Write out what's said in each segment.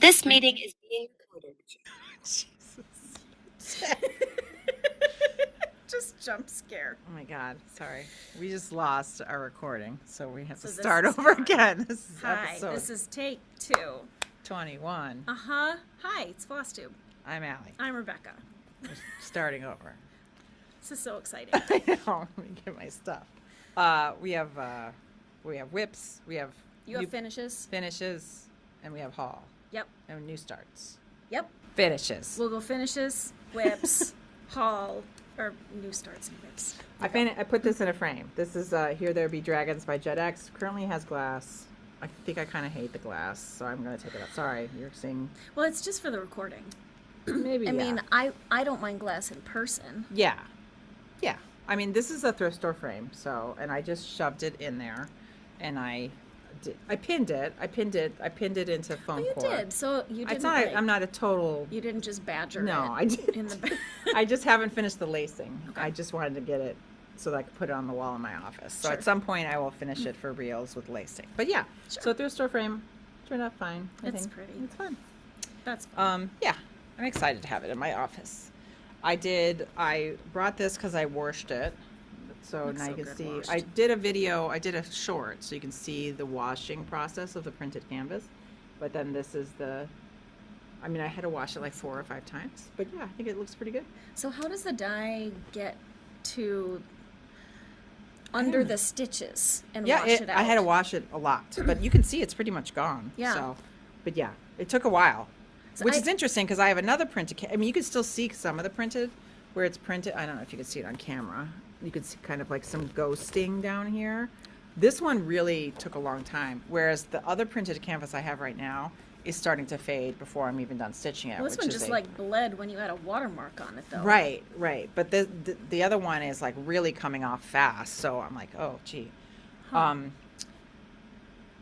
This meeting is being recorded. Jesus. Just jump scare. Oh my God. Sorry. We just lost our recording, so we have to this start is over fun. again. This is Hi, episode this is take 2. 21. Hi, it's Flosstube. I'm Allie. I'm Rebecca. We're starting over. This is so exciting. I know. Let me get my stuff. We have whips. We have You have finishes? finishes, and we have haul. Yep. And new starts. Yep. Finishes. We'll go finishes, whips, haul, or new starts and whips. I put this in a frame. This is Here There Be Dragons by JetX. Currently has glass. I think I kind of hate the glass, so I'm going to take it out. Sorry, you're seeing. Well, it's just for the recording. Maybe, I mean, I don't mind glass in person. Yeah. Yeah. I mean, this is a thrift store frame, so, and I just shoved it in there, and I pinned it into foam You core. did. So you didn't. It's not. I'm not a total. You didn't just badger No, it I didn't. in the back. I just haven't finished the lacing. Okay. I just wanted to get it so that I could put it on the wall in my office. So Sure. at some point I will finish it for reals with lacing. But yeah, Sure. so thrift store frame turned out fine. I It's think. pretty. It's fun. That's fun. Yeah, I'm excited to have it in my office. I brought this because I washed it. So Looks now so you can good see. washed. I did a short so you can see the washing process of the printed canvas. But then this is I had to wash it like 4 or 5 times. But yeah, I think it looks pretty good. So how does the dye get to under the stitches and wash it out? I had to wash it a lot, but you can see it's pretty much gone. Yeah. So, but yeah, it took a while, So which is interesting because I have another printed. You can still see some of the printed where it's printed. I don't know if you can see it on camera. You can see kind of like some ghosting down here. This one really took a long time, whereas the other printed canvas I have right now is starting to fade before I'm even done stitching it. Well, this which one is just like bled when you had a watermark on it, though. Right. But the other one is like really coming off fast. So I'm like, oh, gee. Huh.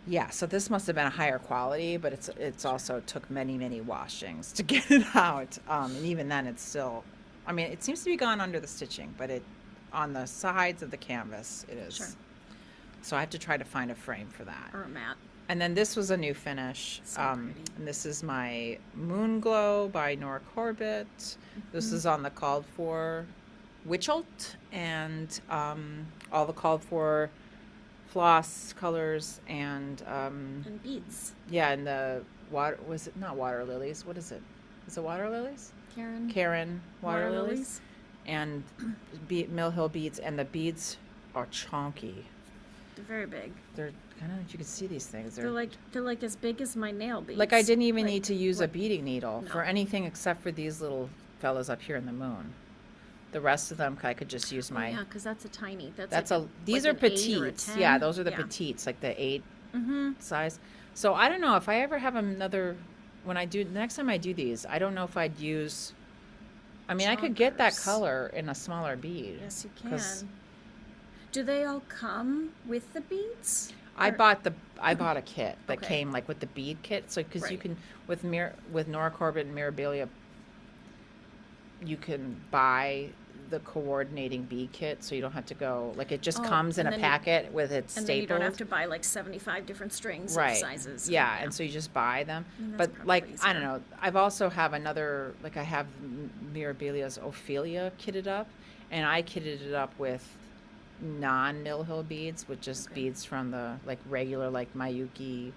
Yeah. So this must have been a higher quality, but it's also took many washings to get it out. And even then, it's still. It seems to be gone under the stitching, but on the sides of the canvas it is. Sure. So I have to try to find a frame for that. Or a mat. And then this was a new finish. So pretty. And this is my Moon Glow by Nora Corbett. This is on the called for Witchelt and all the called for floss colors and And beads. yeah, and the water was it not water lilies? What is it? Is it water lilies? Karen water lilies. And Mill Hill beads, and the beads are chunky. They're very big. They're kind of, you can see these things. They're like as big as my nail beads. Like I didn't even Like, need to use a what- beading needle No. for anything except for these little fellas up here in the moon. The rest of them I could just use my. Yeah, because that's a tiny. That's like a. These like are an 8 or a petites. 10. Yeah, those are the Yeah. petites, like the 8 Mm-hmm. size. So I don't know if I ever have another. When I do next time I do these, I don't know if I'd use. I could get that Chonkers. color in a smaller bead. Yes, you 'cause can. Do they all come with the beads? I Or- bought a kit that Okay. came like with the bead kit. So because you Right. can with Nora Corbett and Mirabilia, you can buy the coordinating bead kit, so you don't have to go like it just Oh, comes in and a then you- packet with its And stapled. then you don't have to buy like 75 different strings Right. of sizes. Yeah, and so you just buy them. And that's But probably like I easier. don't know, I've also have another like I have Mirabilia's Ophelia kitted up, and I kitted it up with non-Mill Hill beads, with just Okay. beads from the like regular like Mayuki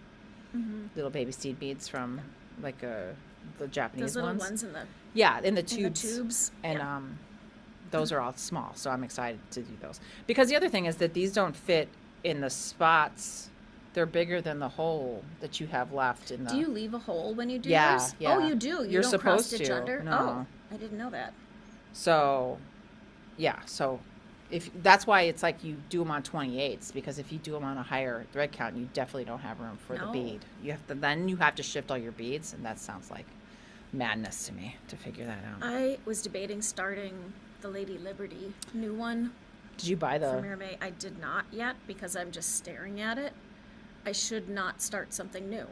Mm-hmm. little baby seed beads from like the Japanese Those little ones. ones in the Yeah, in the in tubes. the tubes. And Yeah. those are all small, so I'm excited to do those. Because the other thing is that these don't fit in the spots. They're bigger than the hole that you have left in the. Do you leave a hole when you do Yeah, yours? yeah. Oh, you do. You You're don't supposed cross stitch to. under. No. Oh, I didn't know that. So, yeah. So, if that's why it's like you do them on 28s, because if you do them on a higher thread count, you definitely don't have room for the No. bead. You have to shift all your beads, and that sounds like madness to me to figure that out. I was debating starting the Lady Liberty new one Did you buy from the? Mermaid. I did not yet because I'm just staring at it. I should not start something new.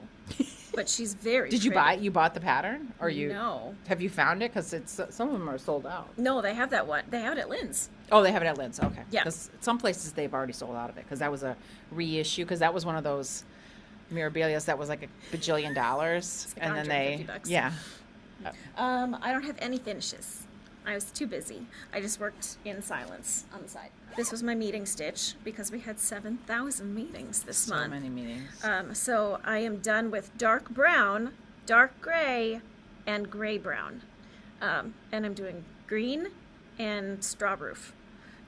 But she's very Did you pretty. You bought the pattern, or you? No. Have you found it? Because some of them are sold out. No, they have that one. They have it at Lynn's. Oh, they have it at Lynn's. Okay. Yeah. Because some places they've already sold out of it. Because that was a reissue. Because that was one of those Mirabilias that was like $1 bajillion, like and then they, $150. yeah. I don't have any finishes. I was too busy. I just worked in silence on the side. This was my meeting stitch because we had 7,000 meetings this month. So many meetings. So I am done with dark brown, dark gray, and gray brown. And I'm doing green and straw roof.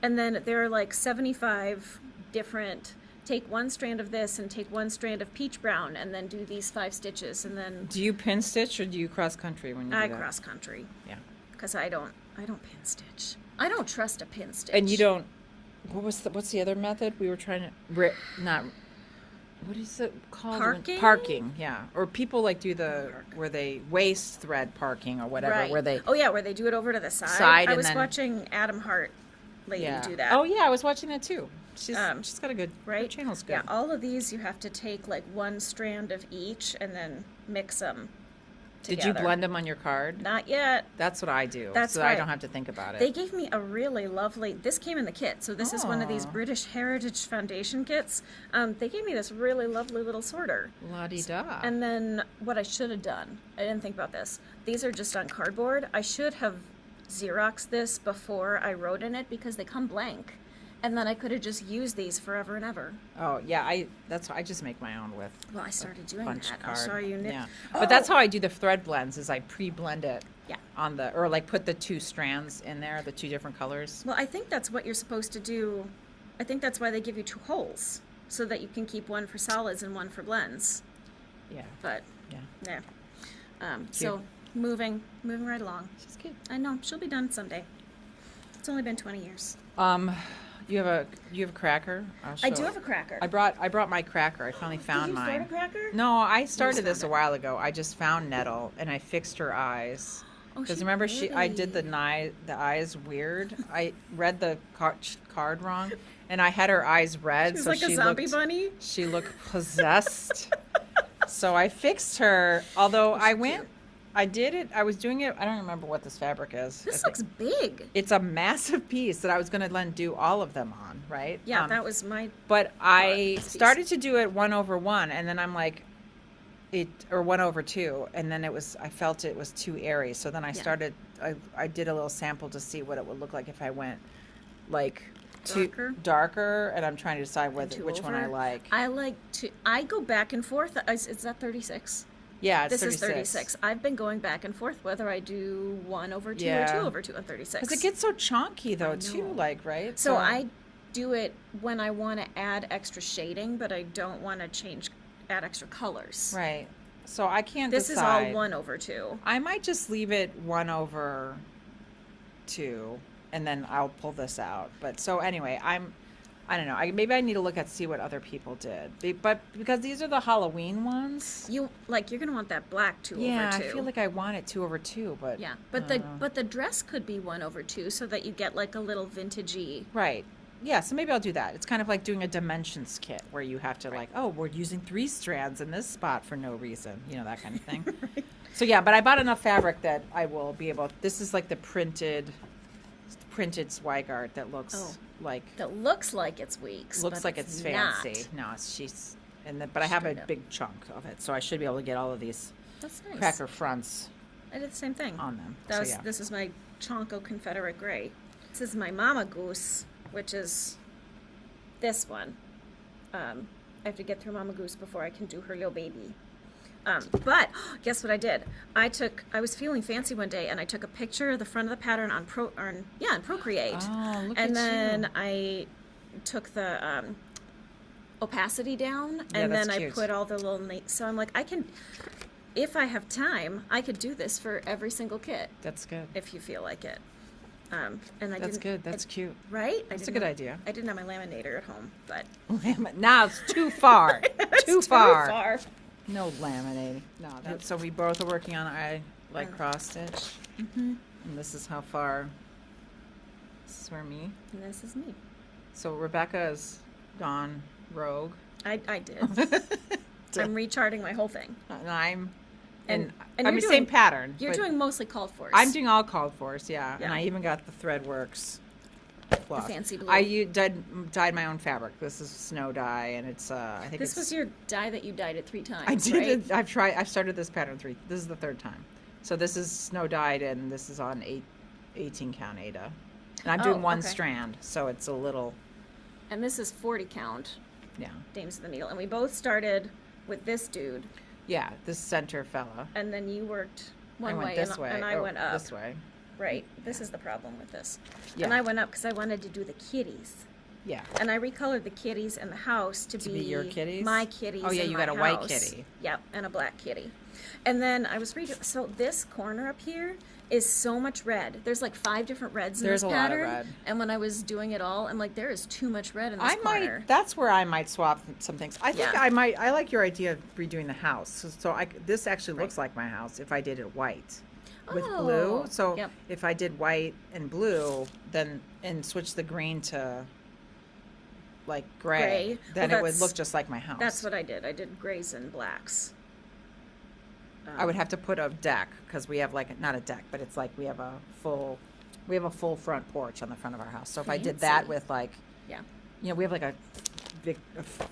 And then there are like 75 different, take one strand of this and take one strand of peach brown and then do these 5 stitches and then Do you pin stitch or do you cross country when you do I that? cross country. Yeah. Because I don't pin stitch. I don't trust a pin stitch. And you don't, what's the other method? We were trying to, what is it called? Parking? Parking, yeah. Or people like do where they waist thread parking or whatever, Right. where they, where they do it over to the side. Side I and was then- watching Adam Hart lady yeah. do that. Oh yeah, I was watching that too. She's got a good, right? her channel's good. Yeah, all of these you have to take like one strand of each and then mix them Did together. you blend them on your card? Not yet. That's what I do. That's so right. I don't have to think about it. They gave me a really lovely, this came in the kit, so this is one of these Aw. British Heritage Foundation kits. They gave me this really lovely little sorter. La-di-da. And then what I should have done, I didn't think about this. These are just on cardboard. I should have Xeroxed this before I wrote in it because they come blank. And then I could have just used these forever and ever. Oh yeah, I just make my own with. Well, I started doing punch that. card. I'll show you. Yeah, Oh! but that's how I do the thread blends. Is I pre-blend it. Yeah. On the or like put the 2 strands in there, the 2 different colors. Well, I think that's what you're supposed to do. I think that's why they give you 2 holes, so that you can keep one for solids and one for blends. Yeah. But Yeah. yeah. So moving right along. She's cute. I know she'll be done someday. It's only been 20 years. You have a cracker? I do have a cracker. I brought my cracker. I finally found Did you mine. start a cracker? No, I started this found a while ago. I just found Nettle and I fixed her eyes. Oh, Because she remember, I did really- the eyes weird. I read the card wrong, and I had her eyes red. She was so like a she zombie looked, bunny. She looked possessed. So I fixed her. Although I went, I did it. I was doing it. I don't remember what this fabric is. This looks big. It's a massive piece that I was going to do all of them on, right? Yeah, that was my. But I piece. started to do it 1/1, and then I'm like, or 1/2, and then I felt it was too airy. So then I started. I did a little sample to see what it would look like if I went like darker, and I'm trying to decide which one I like. I go back and forth. Is that 36? Yeah, it's This 36. is 36. I've been going back and forth whether I do 1/2 Yeah. or 2/2 on 36. Because it gets so chunky though, I too. know. Like right. So I do it when I want to add extra shading, but I don't want to add extra colors. Right. So I can't. This decide. is all 1/2. I might just leave it 1/2, and then I'll pull this out. But so anyway, I don't know. Maybe I need to see what other people did. But because these are the Halloween ones. You're gonna want that black 2/2. Yeah, I feel like I want it 2/2, but yeah, I don't know. but the dress could be 1/2 so that you get like a little vintagey. Right. Yeah, so maybe I'll do that. It's kind of like doing a dimensions kit where you have to we're using 3 strands in this spot for no reason, that kind of thing. Right. So yeah, but I bought enough fabric that I will be able. This is like the printed Zweigart that looks like it's weeks. looks but like it's not. fancy. No, but I have a Straight up. big chunk of it, so I should be able to get all of these That's nice. cracker fronts I did the same thing. on them. So, yeah. This is my Chonko Confederate Gray. This is my Mama Goose, which is this one. I have to get through Mama Goose before I can do her little baby. But guess what I did? I was feeling fancy one day, and I took a picture of the front of the pattern on Procreate. Oh, look and at then you. I took the opacity down, Yeah, and that's then cute. I put all the little. So I'm like, if I have time, I could do this for every single kit That's good. if you feel like it. And I That's didn't. good. That's cute. Right? That's a good idea. I didn't have my laminator at home, but Now it's too far. It's too far. far. No laminating. No. So we both are working on cross stitch. Mm-hmm. And this is how far. This is where me. And this is me. So Rebecca's gone rogue. I did. I'm recharting my whole thing. And I'm. And I'm you're the same doing- pattern. You're but doing mostly called for. I'm doing all called for, yeah. And Yeah. I even got the thread works floss. fancy blue. I dyed my own fabric. This is snow dye, and it's I think This was your dye that you dyed it 3 times. I did right? it. I've started this pattern 3. This is the 3rd time. So this is snow dyed, and this is on 18 count Ada, and I'm doing one okay. strand, so it's a little. And this is 40 count Yeah. Dames of the Needle, and we both started with this dude, Yeah, this center fella. and then you worked I one went way, this way. and I Oh, went up. this way. Right. This is the problem with this. Yeah. And I went up because I wanted to do the kitties. Yeah. And I recolored the kitties and the house to be your kitties? my kitties. Oh, yeah, in you my got a white house. kitty. Yep, and a black kitty. And then I was reading. So this corner up here is so much red. There's like 5 different reds in There's this a lot of pattern. red. And when I was doing it all, I'm like, there is too much red in this corner. That's where I might swap some things. I think Yeah. I like your idea of redoing the house. So this actually looks like my house if I did it white with blue. Oh, So yep. if I did white and blue, then and switch the green to like gray, then Well, it would that's- look just like my house. That's what I did. I did grays and blacks. I would have to put a deck because we have like not a deck, but it's like we have a full front porch on the front of our house. So if I did that Fancy. with like, Yeah. you know, we have like a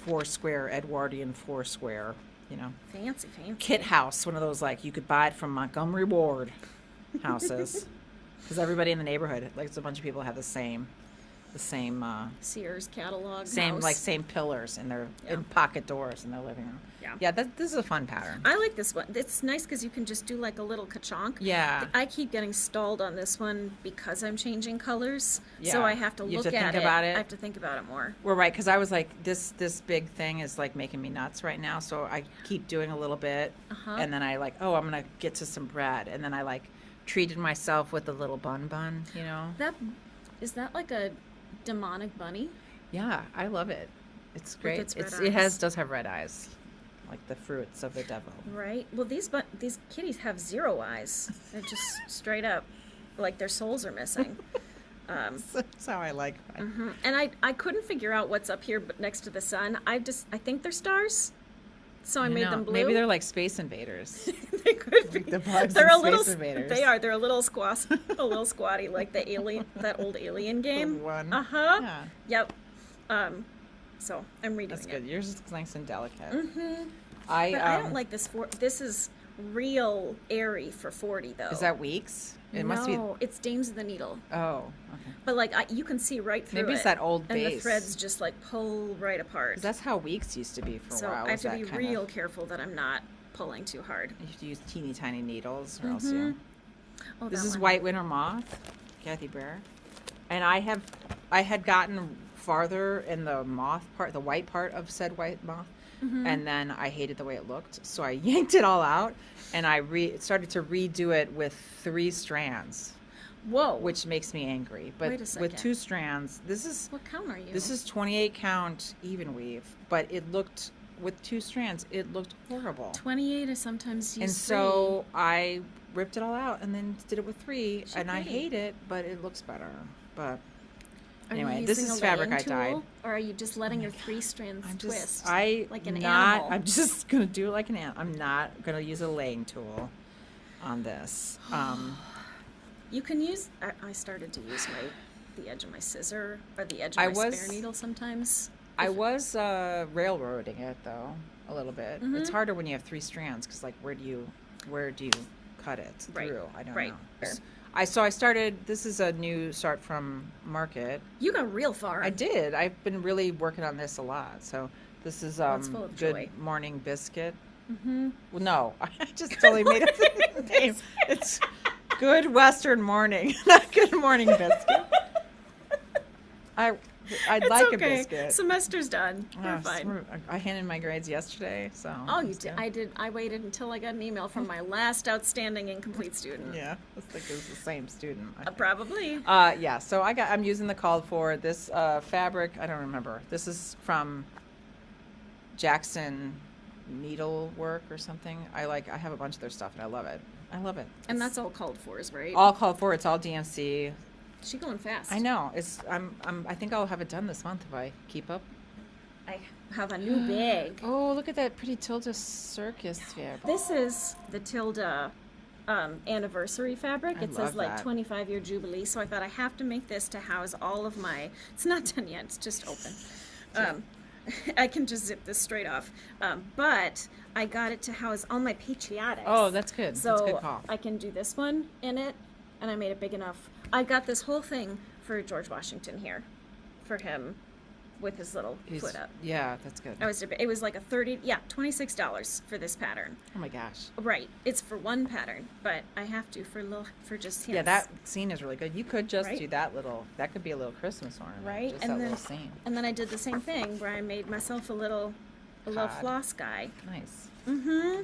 4-square Edwardian 4-square, you know, Fancy. kit house, one of those like you could buy it from Montgomery Ward houses, because everybody in the neighborhood, like a bunch of people have the same Sears catalog. same house. like same pillars in their Yeah. in pocket doors in their living room. Yeah. This is a fun pattern. I like this one. It's nice because you can just do like a little ka-chonk. Yeah. I keep getting stalled on this one because I'm changing colors. Yeah. So I have to You have look to at think about it. I have to think about it more. We're right, because I was like, this big thing is like making me nuts right now. So I keep doing a little bit, and then I like, oh, I'm gonna get to some bread, and then I like treated myself with a little bun, you know. Is that like a demonic bunny? Yeah, I love it. It's great. its red It eyes. does have red eyes, like the fruits of the devil. Right. Well, these kitties have 0 eyes. They're just straight up, like their souls are missing. That's how I like mine. And I couldn't figure out what's up here, but next to the sun, I think they're stars. So I made know. them blue. Maybe they're like space invaders. They could be. the bugs They're and a little. Space Invaders. They are. They're a little squatty, like the alien, that old alien game. One. Yeah. Yeah, Yep. So I'm redoing that's it. good. Yours is nice and delicate. But I don't like this. This is real airy for 40 though. Is that weeks? It no, must be. it's Dames of the Needle. Oh, okay. But like you can see right through it. Maybe it's that old and the base. threads just like pull right apart. That's how weeks used to be for So a while. I have to was be that kind real of- careful that I'm not pulling too hard. You have to use teeny tiny needles, or else you. Oh, This that is one. White Winter Moth, Kathy Briere, and I had gotten farther in the moth part, the white part of said white moth, and then I hated the way it looked, so I yanked it all out, and I started to redo it with 3 strands, Whoa. which makes me angry. But Wait a with second. 2 strands, this is What count are you? 28 count even weave, but it looked with 2 strands, it looked horrible. 28 is sometimes used. And so I ripped it all out and then did it with 3, She and I pretty. hate it, but it looks better. But Are anyway, you this using is a fabric laying I dyed. tool, or are you just letting your 3 strands I'm twist? just like an animal. I'm just gonna do it like an animal. I'm not gonna use a laying tool on this. You can use. I started to use the edge of my scissor or the edge of I my was- spare needle sometimes. I was railroading it though a little bit. Mm-hmm. It's harder when you have 3 strands because like where do you cut it Right, through? I don't right. know. I started. This is a new start from Market. You got real far. I did. I've been really working on this a lot. So this is it's full of Good joy. Morning Biscuit. Mm-hmm. Well, no, I just totally made up the name. It's Good Western Morning, not Good Morning Biscuit. I'd It's like okay. a biscuit. Semester's done. We're Ah, fine. I handed my grades yesterday, so. Oh, you it's did. good. I did. I waited until I got an email from my last outstanding incomplete student. Yeah, looks like it was the same student. I think. Probably. Yeah, so I'm using the called for this fabric. I don't remember. This is from Jackson Needlework or something. I have a bunch of their stuff and I love it. And It's that's all called for, is right? all called for. It's all DMC. She going fast. I know. I think I'll have it done this month if I keep up. I have a new bag. Oh, look at that pretty Tilda Circus fabric. This is the Tilda anniversary fabric. I It says love like that. 25-year jubilee. So I thought I have to make this to house all of my. It's not done yet. It's just open. I can just zip this straight off. But I got it to house all my patriotics. Oh, that's good. So That's a good call. I can do this one in it, and I made it big enough. I got this whole thing for George Washington here, for him, with his little foot up. Yeah, that's good. It was like $26 for this pattern. Oh my gosh. Right, it's for one pattern, but I have to for just Yeah, that scene is really good. You could just Right. do that that could be a little Christmas ornament. right, Just and that then little scene. and then I did the same thing where I made myself a little Cod. floss guy. Nice. Mm-hmm.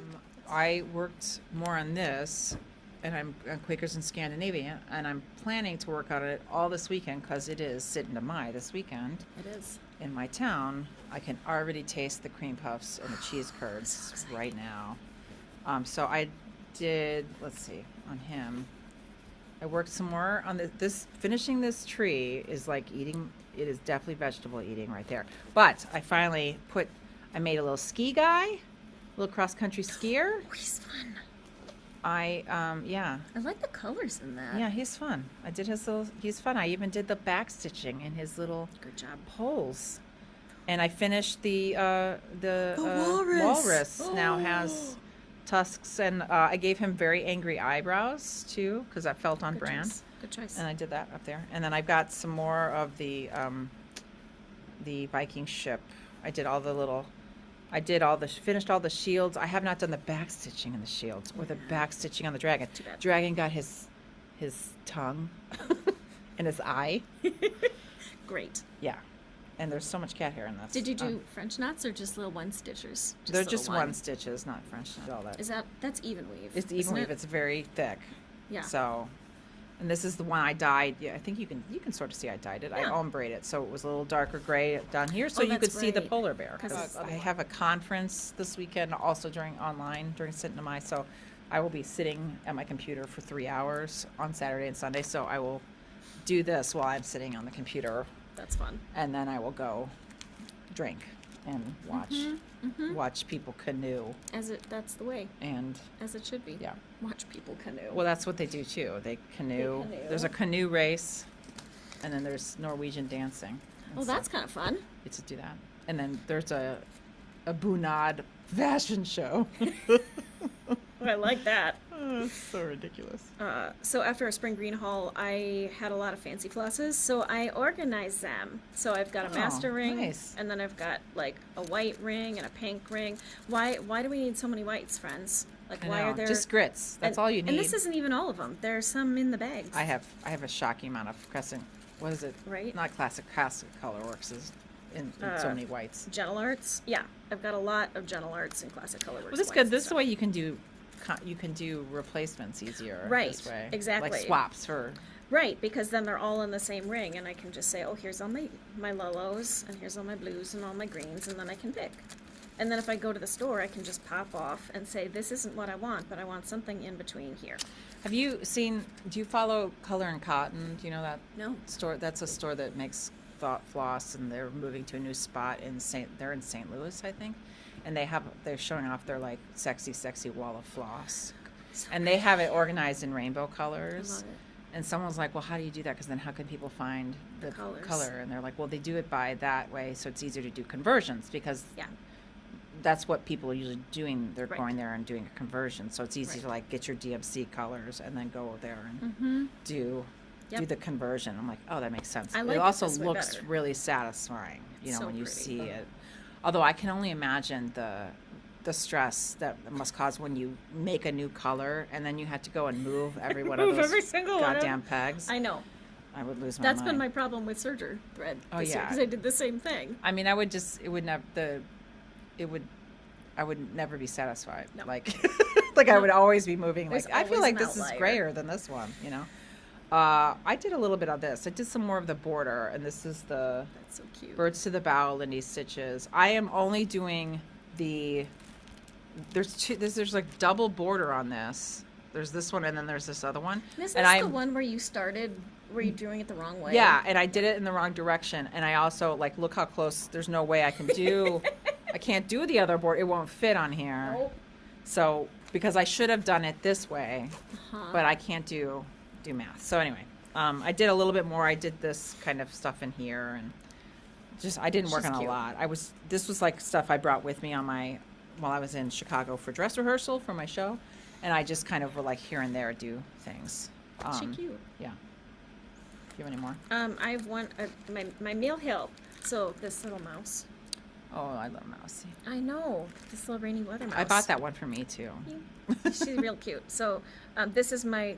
I worked more on this, and I'm on Quakers in Scandinavia, and I'm planning to work on it all this weekend because it is Sitten to Mai this weekend It is. in my town. I can already taste the cream puffs and the cheese curds right now. So I did, let's see, on him. I worked some more on this. Finishing this tree is like eating. It is definitely vegetable eating right there. But I made a little ski guy, a little cross country skier. Oh, he's fun. Yeah. I like the colors in that. Yeah, he's fun. I did he's fun. I even did the back stitching in his little Good job. poles. And I finished the walrus. walrus now has tusks, and I gave him very angry eyebrows too, because that felt on Good brand. choice. Good choice. And I did that up there. And then I've got some more of the Viking ship. I did all finished all the shields. I have not done the back stitching in the shields or the back stitching on the dragon. Too bad. Dragon got his tongue and his eye. Great. Yeah. And there's so much cat hair in this. Did you do French knots or just little one stitchers? They're just one stitches, not French. All that. That's even weave? It's even isn't weave. it? It's very thick. Yeah. So, and this is the one I dyed. Yeah, I think you can sort of see I dyed it. I Yeah. ombre it, so it was a little darker gray down here, so Oh, you could that's see the right. polar bear. 'Cause it's I the have a conference this weekend, also during Sitten to Mai, so I will be sitting at my computer for 3 hours on Saturday and Sunday. So I will do this while I'm sitting on the computer, That's fun. and then I will go drink and watch people canoe, That's the way, and as it should be. yeah. Watch people canoe. Well, that's what they do too. They canoe. canoe. There's a canoe race, and then there's Norwegian dancing. And Well, so that's kind of fun. get to do that. And then there's a bunad fashion show. I like that. Oh, it's so ridiculous. So after a spring green haul, I had a lot of fancy flosses, so I organized them. So I've got a Oh, master ring, nice. and then I've got like a white ring and a pink ring. Why do we need so many whites, friends? Like, I why know. are there Just grits? That's all you need. And this isn't even all of them. There's some in the bags. I have a shocking amount of crescent. What is it? Right. Not classic Colorworks is in so many whites. Gentle Arts. Yeah, I've got a lot of Gentle Arts and Classic Colorworks. Well, that's whites good. and This stuff. way you can do replacements easier. Right, This way. exactly. Like swaps for. Right, because then they're all in the same ring, and I can just say, oh, here's all my Lolos, and here's all my blues and all my greens, and then I can pick. And then if I go to the store, I can just pop off and say, this isn't what I want, but I want something in between here. Have you seen? Do you follow Color and Cotton? Do you know that No. store? That's a store that makes floss, and they're moving to a new spot in They're in St. Louis, I think, and they're showing off their like sexy wall of floss, and they have it organized in rainbow colors. I love it. And someone's like, well, how do you do that? Because then how can people find the colors. color? And they're like, well, they do it by that way, so it's easier to do conversions because Yeah. that's what people are usually doing. They're Right. going there and doing a conversion, so it's easy Right. to like get your DMC colors and then go there and Mm-hmm. do Yep. the conversion. I'm like, oh, that makes sense. I like it it also this way looks better. really satisfying, So when you pretty. see it. Although I can only imagine the stress that it must cause when you make a new color and then you have to go and move every one of Move those every single one of goddamn pegs. I know. I would lose my That's mind. been my problem with Serger thread. Oh, this yeah. Because I did the same thing. I mean, I would never be satisfied. No. Like, like I would always be moving. There's Like, I feel always like an this is outlier. grayer than this one, I did a little bit of this. I did some more of the border, and this is the That's so cute. Birds to the Bough, Lindy stitches. I am only doing there's like double border on this. There's this one, and then there's this other one. Is and this the I'm one where you were you doing it the wrong way? yeah, and I did it in the wrong direction. And I also like look how close. There's no way I can do. I can't do the other board. It won't fit on here. Nope. So because I should have done it this way, Uh-huh. but I can't do math. So anyway, I did a little bit more. I did this kind of stuff in here, and just I didn't work She's on cute. a lot. This was like stuff I brought with me while I was in Chicago for dress rehearsal for my show, and I just kind of would like here and there do things. She cute. Yeah. Do you have any more? I have one, my meal hill. So this little mouse. Oh, I love Mousy. I know, this little rainy weather mouse. I bought that one for me too. She's real cute. So this is my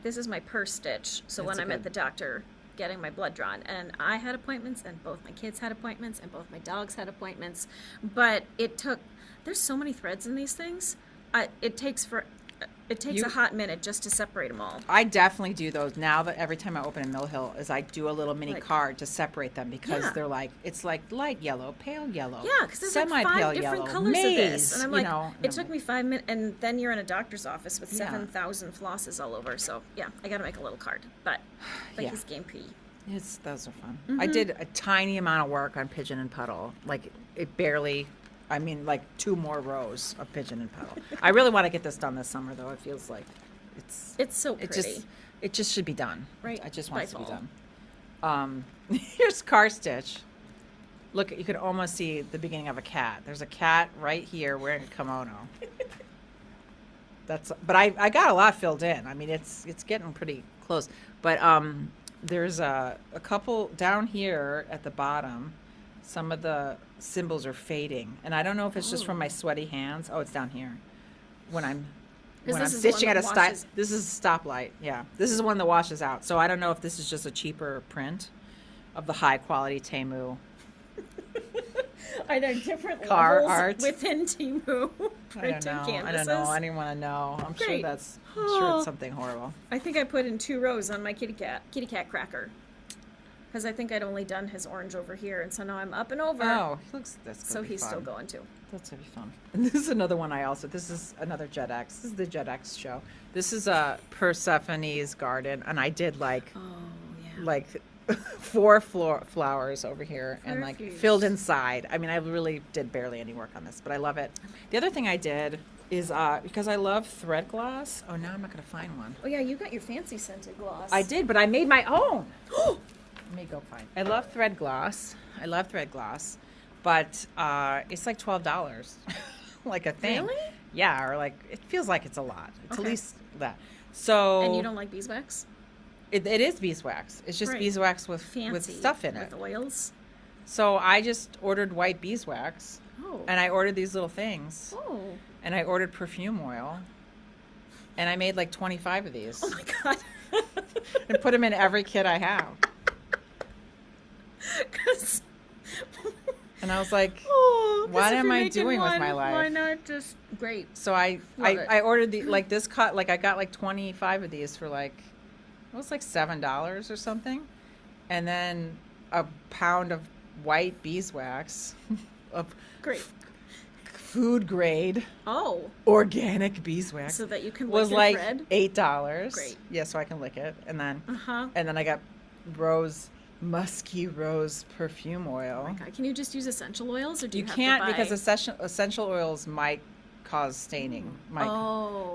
purse stitch. So That's when a I'm at good- the doctor getting my blood drawn, and I had appointments, and both my kids had appointments, and both my dogs had appointments, but there's so many threads in these things. It takes a hot minute just to separate them all. I definitely do those now. That every time I open a Mill Hill, is I do a little mini Like- card to separate them because Yeah. they're like it's like light yellow, pale yellow, Yeah, because there's like semi-pale 5 different yellow, colors maize, of this, and I'm like, no. it took me 5 minutes, and then you're in a doctor's office with Yeah. 7,000 flosses all over. So yeah, I got to make a little card, but Yeah. he's game pee. Those are fun. Mm-hmm. I did a tiny amount of work on Pigeon and Puddle. Like it barely. I mean, like 2 more rows of Pigeon and Puddle. I really want to get this done this summer, though. It feels like It's so pretty. it just should be done. Right, I just want it to by be fall. done. Here's car stitch. Look, you could almost see the beginning of a cat. There's a cat right here wearing a kimono. But I got a lot filled in. I mean, it's getting pretty close. But there's a couple down here at the bottom. Some of the symbols are fading, and I don't know if it's just from my sweaty hands. Oh, it's down here. When I'm 'Cause when I'm this is the one stitching at a that stop. washes- This is a stoplight. Yeah, this is one that washes out. So I don't know if this is just a cheaper print of the high quality Temu. Are there different Car levels art. within Temu I don't printed know. canvases? I don't know. I didn't want to know. I'm sure Great. I'm sure Oh. it's something horrible. I think I put in 2 rows on my kitty cat cracker, because I think I'd only done his orange over here, and so now I'm up and over. Oh, that's so gonna be he's fun. still going too. That's gonna be fun. And this is another one this is another Jet X. This is the Jet X show. This is Persephone's garden, and I did like Oh yeah. 4 flowers over here and like Perfect. filled inside. I mean, I really did barely any work on this, but I love it. The other thing I did is because I love thread gloss. Oh, now I'm not gonna find one. Oh yeah, you got your fancy scented gloss. I did, but I made my own. Let me go find. I love thread gloss. But it's like $12, like a thing. Really? Yeah, or like it feels like it's a lot. It's Okay. at least that. So And you don't like beeswax? it is beeswax. It's just Right. beeswax with Fancy. stuff in it. With oils. So I just ordered white beeswax, Oh. and I ordered these little things, Oh. and I ordered perfume oil, and I made like 25 of these, Oh my god. and put them in every kit I have. 'Cause- And I was like, oh, 'cause What if am you're I making doing with one, my life? Why not just great? so I Love it. ordered this cut, like I got like 25 of these for like, it was like $7 or something, and then a pound of white beeswax, of Great. food grade Oh, organic beeswax. so that you can was lick your like thread. $8. Great. Yeah, so I can lick it, and then Uh-huh. I got musky rose perfume oil. Oh my god, can you just use essential oils, or do You you, have can't to buy... because essential oils might cause staining.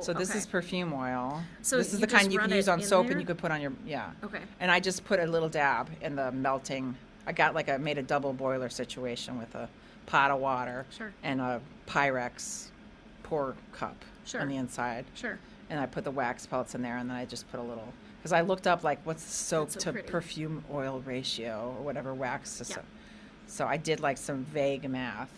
So this okay. is perfume oil. So this is you the kind just you can run use it on in soap there? and you could put on your Okay. And I just put a little dab in the melting. I made a double boiler situation with a pot of water Sure. and a Pyrex pour cup Sure. on the inside. Sure. And I put the wax pellets in there, and then I just put a little, because I looked up like what's the soap That's so to pretty. perfume oil ratio or whatever wax to Yeah. soap. So I did like some vague math,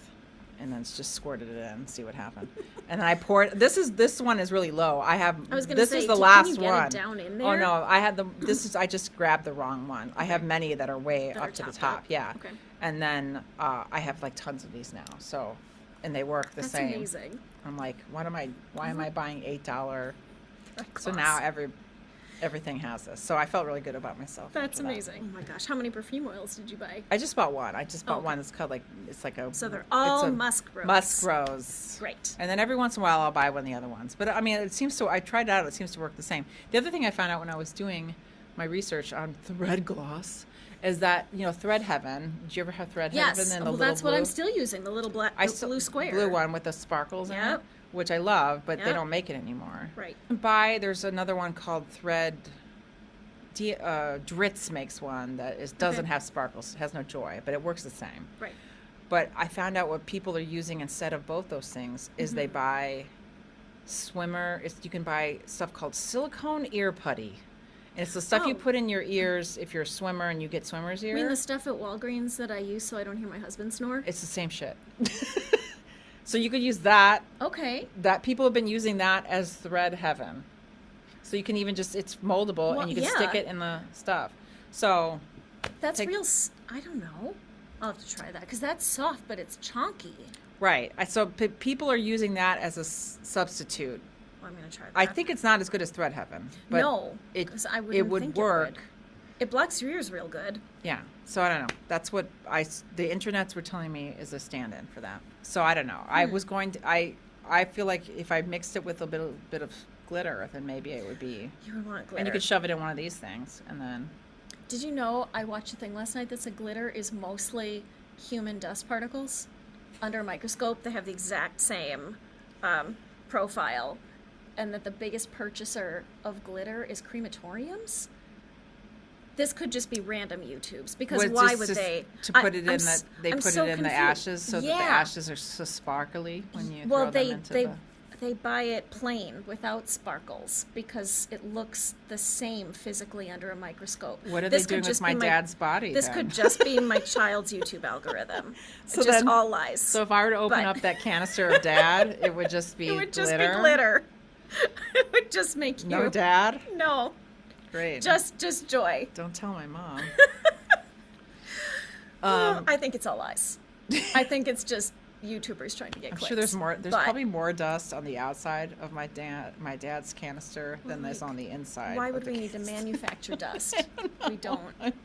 and then just squirted it in, see what happened. And then I poured. This one is really low. I was gonna this say, is the can last you get one. it down in Oh there? no, I just grabbed the wrong one. I have many that are way That up are to the topped top. up. Yeah. Okay. And then I have like tons of these now. So, and they work the That's same. amazing. I'm like, why am I buying $8? So Class. now everything has this. So I felt really good about myself. That's after that. amazing. Oh my gosh, how many perfume oils did you buy? I just bought one. I just bought Okay. one. It's called it's like a. So they're it's all a musk rose. Musk rose. Great. And then every once in a while I'll buy one of the other ones. But I mean, I tried it out. It seems to work the same. The other thing I found out when I was doing my research on thread gloss is that, Thread Heaven. Did you ever have Thread Yes. Heaven? And the Well, little that's what I'm blue? still using. The little black, I the blue square. Blue one with the sparkles in it. Yep. which I love, but they Yeah. don't make it anymore. Right. There's another one called Thread. Dritz makes one that doesn't have sparkles, has no joy, but it works the same. Right. But I found out what people are using instead of both those things is they buy you can buy stuff called silicone ear putty. And it's the stuff you put in your ears if you're a swimmer and you get swimmer's ear. You mean the stuff at Walgreens that I use so I don't hear my husband snore? It's the same shit. So you could use that. Okay. That people have been using that as thread heaven. So you can even it's moldable and you can stick it in the stuff. So that's I don't know. I'll have to try that because that's soft, but it's chonky. Right. So people are using that as a substitute. Well, I'm going to try that. I think it's not as good as thread heaven. But no, it would work. It blocks your ears real good. Yeah. So I don't know. That's what the internets were telling me is a stand-in for that. So I don't know. I was going to. I feel like if I mixed it with a bit of glitter, then maybe it would be. You would want glitter. And you could shove it in one of these things, and then. Did you know I watched a thing last night that said glitter is mostly human dust particles? Under a microscope, they have the exact same profile, and that the biggest purchaser of glitter is crematoriums. This could just be random YouTubes because why would they? To put it in the ashes so that the ashes are so sparkly when you throw them into they buy it plain without sparkles because it looks the same physically under a microscope. What are they doing with my dad's body? This could just be my child's YouTube algorithm. So just all lies. So if I were to open up that canister of dad, it would just be glitter? It would just be glitter. It would just make you... No dad? No. Great. Just joy. Don't tell my mom. I think it's all lies. I think it's just YouTubers trying to get clicks. I'm sure there's more. There's probably more dust on the outside of my dad's canister than there's on the inside. Why would we need to manufacture dust? We don't.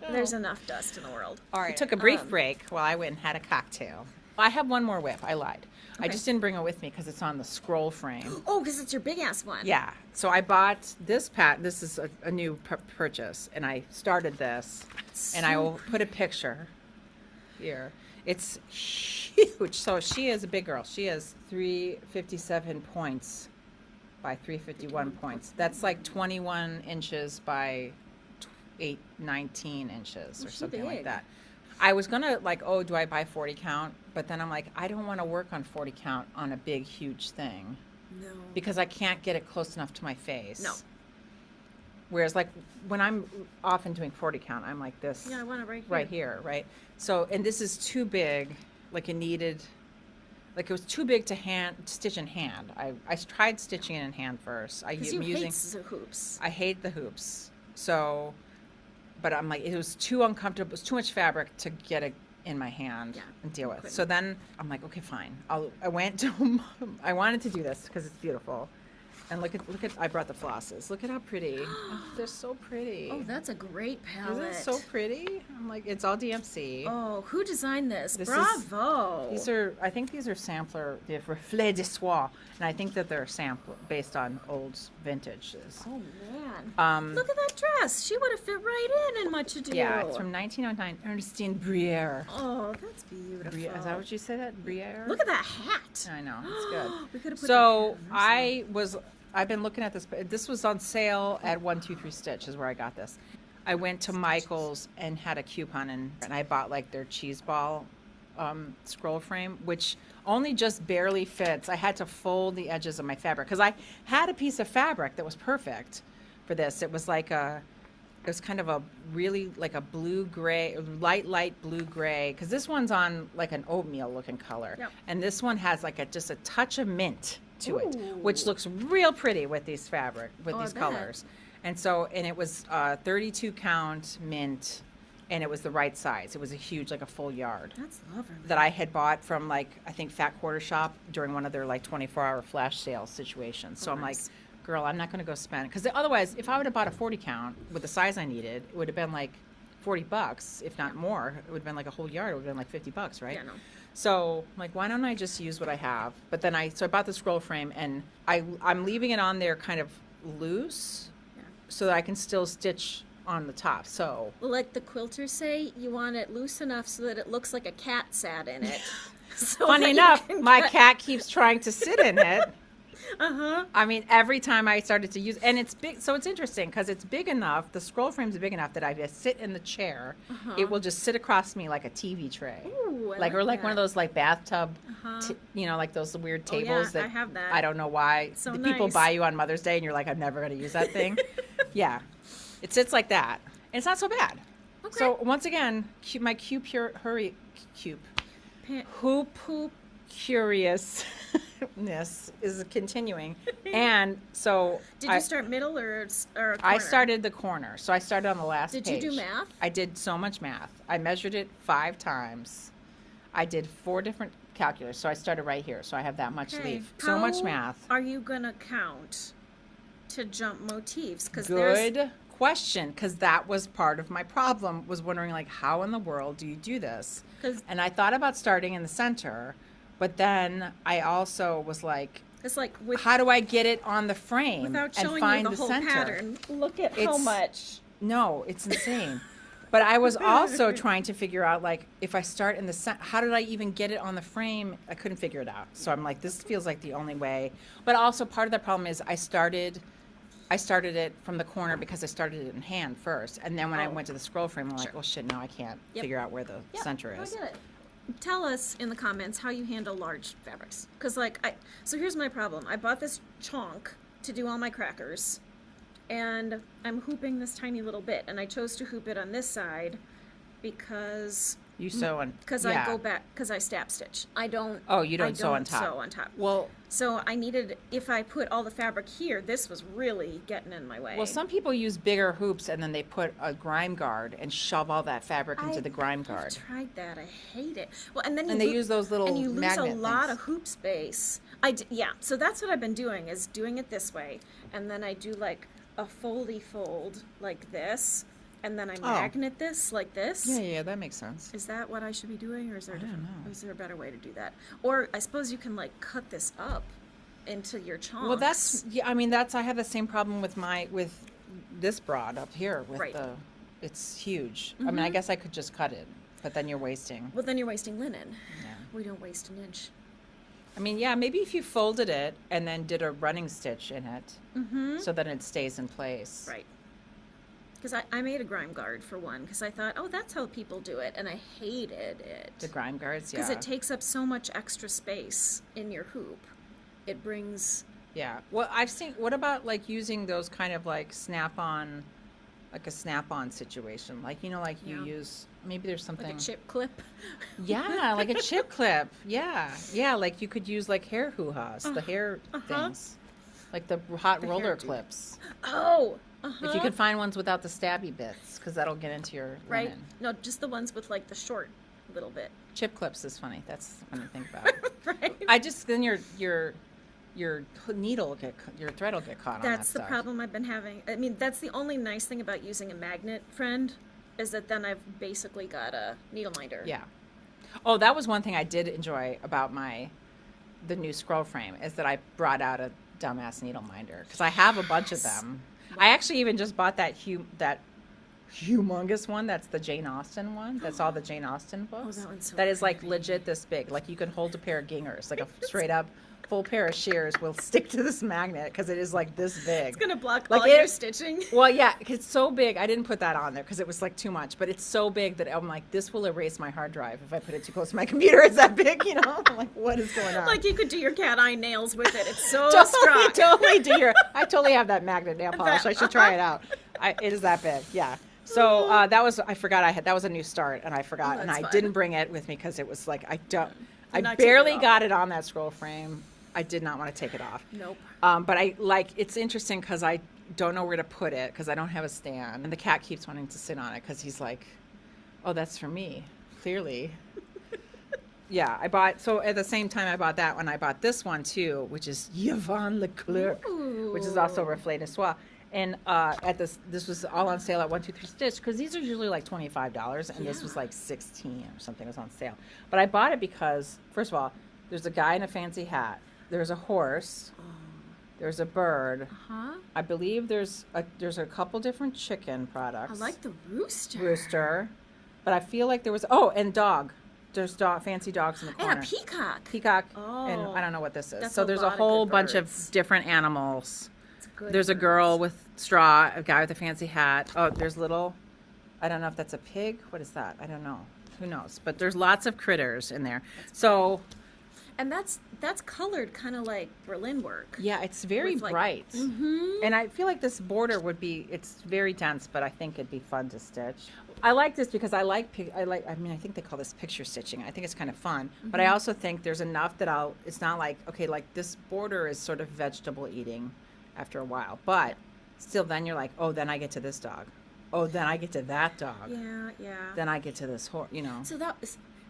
There's enough dust in the world. All right. We took a brief break while I went and had a cocktail. I have one more whip. I lied. Okay. I just didn't bring it with me because it's on the scroll frame. Oh, because it's your big ass one. Yeah. So I bought this This is a new purchase, and I started this, and I will put a picture here. It's huge. So she is a big girl. She has 357 points by 351 points. That's like 21 inches by 19 inches or something like that. I was going to do I buy 40 count? But then I'm like, I don't want to work on 40 count on a big, huge thing. No. Because I can't get it close enough to my face. No. Whereas when I'm often doing 40 count, I'm like this. Yeah, I want it right here, right? So, and this is too big, it was too big to stitch in hand. I tried stitching it in hand first. Hate the hoops. I hate the hoops. So, but I'm like, it was too uncomfortable. It was too much fabric to get it in my hand and deal with. So then I'm like, okay, fine. I wanted to do this because it's beautiful. And look at I brought the flosses. Look at how pretty. Oh, they're so pretty. Oh, that's a great palette. Isn't it so pretty? I'm like, it's all DMC. Oh, who designed this? Bravo. I think these are sampler, the Reflets de Soie, and I think that they're sample based on old vintages. Oh man. Look at that dress. She would have fit right in Much Ado. Yeah, it's from 1909. Ernestine Briere. Oh, that's beautiful. Is that what you said? That Briere? Look at that hat. I know. It's good. We could have put I've been looking at this. This was on sale at 123 Stitch is where I got this. I went to Michael's and had a coupon and I bought their cheese ball scroll frame, which only just barely fits. I had to fold the edges of my fabric because I had a piece of fabric that was perfect for this. It was kind of a really a blue gray, light blue gray, because this one's on an oatmeal looking color. Yep. And this one has just a touch of mint to it, which looks real pretty with these these colors. And it was 32 count mint, and it was the right size. It was a huge, a full yard. That's lovely. That I had bought from I think Fat Quarter Shop during one of their 24-hour flash sale situations. So I'm nice. Girl, I'm not going to go spend, because otherwise, if I would have bought a 40 count with the size I needed, it would have been $40, if not more. It would have been a whole yard. It would have been $50, right? Yeah, no. So why don't I just use what I have? But then I bought the scroll frame, and I'm leaving it on there kind of loose, so that I can still stitch on the top. So like the quilters say, you want it loose enough so that it looks like a cat sat in it. Funny enough, my cat keeps trying to sit in it. Uh-huh. I mean, every time I started to use, and it's big, so it's interesting because it's big enough, the scroll frame's big enough that I just sit in the chair, it will just sit across me like a TV tray. Ooh, I like, or like one of that. those like bathtub, Uh-huh. like those weird Oh, yeah, tables that I have that. I don't know why So the people nice. buy you on Mother's Day and you're like, I'm never going to use that thing. Yeah. It sits like that. And it's not so bad. Okay. So once again, my hoop curiousness is continuing. And so Did you start middle or a I corner? started the corner. So I started on the last Did page. you do math? I did so much math. I measured it 5 times. I did 4 different calculus. So I started right here. So I have that much Okay. leaf. So much How math. Are you gonna count to jump motifs? Because there's Good question, because that was part of my problem, was wondering like, how in the world do you do this? 'Cause- And I thought about starting in the center, but then I also was like, it's like with how do I get it on the frame without and showing find you the whole center? pattern. Look at how It's- much. No, it's insane. But I was also trying to figure out, like, if I start in the center, how did I even get it on the frame? I couldn't figure it out. So I'm like, this feels like the only way. But also part of the problem is I started it from the corner because I started it in hand first. And then when I Oh. went to the scroll frame, I'm like, Sure. oh shit, now I can't Yep. figure out where the Yep, center I is. get it. Tell us in the comments how you handle large fabrics. Because, so here's my problem. I bought this chonk to do all my crackers, and I'm hooping this tiny little bit, and I chose to hoop it on this side because You sew on. I go back, because I stab stitch. I don't. Oh, you don't I sew on top. Sew on top. Well, So I needed, if I put all the fabric here, this was really getting in my way. well, some people use bigger hoops and then they put a grime guard and shove all that fabric into the grime I've guard. tried that. I hate it. Well, and then And they use those little and you lose a magnet lot things. of hoop space. Yeah. So that's what I've been doing, is doing it this way, and then I do like a foldy fold like this, and then I magnet this like this. Yeah, that makes sense. Is that what I should be doing, or is there a I don't different? know. Is there a better way to do that? Or I suppose you can like cut this up into your chunks. Well, that's I mean, I have the same problem with this broad up here with Right. it's huge. I mean, I guess I could just cut it, but then you're wasting. Well, then you're wasting linen. Yeah. We don't waste an inch. I mean, yeah, maybe if you folded it and then did a running stitch in it, so that it stays in place. Right. Because I made a grime guard for one, because I thought, oh, that's how people do it, and I hated it. The grime guards, yeah. Because it takes up so much extra space in your hoop. It brings... Yeah. Well, I've seen. What about like using those kind of like snap-on, like a snap-on situation? Like you Yeah. use. Maybe there's something. like a chip clip. Yeah, like a chip clip. Yeah, yeah. Like you could use like hair hoo-has, the hair things, like the hot The roller hairdo. clips. Oh! If you could find ones without the stabby bits, because that'll get into your Right? linen. No, just the ones with like the short little bit. Chip clips is funny. That's when you think about it. Right? I just then your needle your thread will get caught on that That's the stuff. problem I've been having. I mean, that's the only nice thing about using a magnet, friend, is that then I've basically got a needle minder. Yeah. Oh, that was one thing I did enjoy about the new scroll frame, is that I brought out a dumbass needle minder, because I have a bunch of them. I actually even just bought that humongous one. That's the Jane Austen one. That's all the Jane Austen books. that one's so That is like pretty. legit this big. Like you can hold a pair of gingers, like a straight up full pair of shears will stick to this magnet because it is like this big. It's going to block Like all your it- stitching. Well, yeah, it's so big. I didn't put that on there because it was like too much. But it's so big that I'm like, this will erase my hard drive if I put it too close to my computer. It's that big, you know? I'm like, what is going on? Like you could do your cat eye nails with it. It's so totally, strong. totally do your. I totally have that magnet nail polish. I should try it out. It is that big. Yeah. So that was. I forgot. That was a new start, and I forgot, and that's I fun. didn't bring it with me because it was like I not take it barely off. got it on that scroll frame. I did not want to take it off. Nope. But it's interesting because I don't know where to put it because I don't have a stand, and the cat keeps wanting to sit on it because he's like, "Oh, that's for me, clearly." Yeah, so at the same time I bought that one, I bought this one too, which is Yvonne Leclerc, which is also Reflets Soie. And this was all on sale at 123 Stitch, because these are usually like $25, and this was like $16 or something was on sale. But I bought it because, first of all, there's a guy in a fancy hat, there's a horse, there's a bird. Huh? I believe there's a couple different chicken products. I like the rooster. Rooster, but I feel like there was and dog fancy dogs in the And corner. a peacock. Peacock, Oh, and I don't know what this is. that's So a there's a lot of whole good bunch of birds. different animals. It's good There's a birds. girl with straw, a guy with a fancy hat. Oh, there's little, I don't know if that's a pig. What is that? I don't know. Who knows? But there's lots of critters in there. So And that's colored kind of like Berlin work. yeah, it's very With, like- bright. Mm-hmm. And I feel like this border would be, it's very dense, but I think it'd be fun to stitch. I like this because I think they call this picture stitching. I think it's kind of fun, but I also think there's enough that it's not like, okay, like this border is sort of vegetable eating after a while, but still then you're like, oh, then I get to this dog. Oh, then I get to that dog. Yeah, yeah. Then I get to this horse, you know. So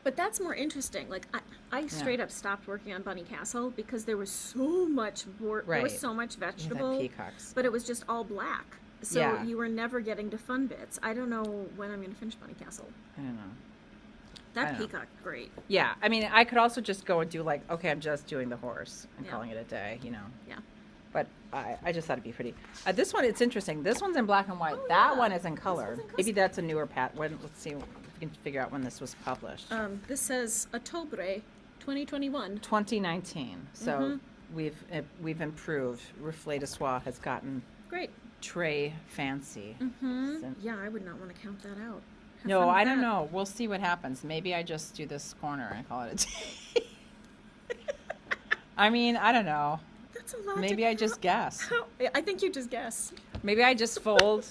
but that's more interesting. Like I straight up stopped working on Bunny Castle because there was so much there Right. was so much You had vegetable, peacocks. but it was just all black. So Yeah. you were never getting to fun bits. I don't know when I'm going to finish Bunny Castle. I don't know. That I know. peacock, great. Yeah, I mean, I could also just go and do like, okay, I'm just doing the horse and Yeah. calling it a day, you know. Yeah. But I just thought it'd be pretty. This one, it's interesting. This one's in black and white. Oh, that yeah. one is in This color. one's in Maybe custom. that's a newer let's see if we can figure out when this was published. This says Octobre 2021. 2019. So Mhm. we've improved. Reflet de Soie has gotten Great. tray fancy. Since- Yeah, I would not want to count that out. Have No, fun with I don't that. know. We'll see what happens. Maybe I just do this corner and call it a day. I mean, I don't know. That's a lot. Maybe I just guess. I think you just guess, Maybe I just fold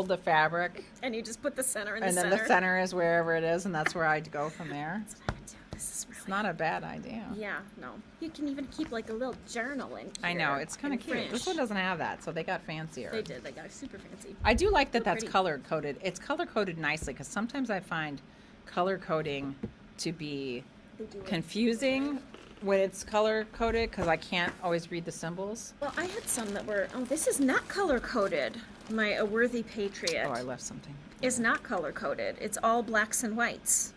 the fabric, and you just put the center in the and then center. the center is wherever it is, and that's where I'd go from there. That's what I would do. This is really. It's not a bad idea. Yeah, no. You can even keep like a little journal in here. I know, it's kind of in cute. This French. one doesn't have that, so they got fancier. They did. They got super fancy. I do like that They're that's pretty. color coded. It's color coded nicely because sometimes I find color coding to be They do. confusing when it's color coded because I can't always read the symbols. Well, I had some that were. Oh, this is not color coded. My A Worthy Patriot Oh, I left something. is not color coded. It's all blacks and whites.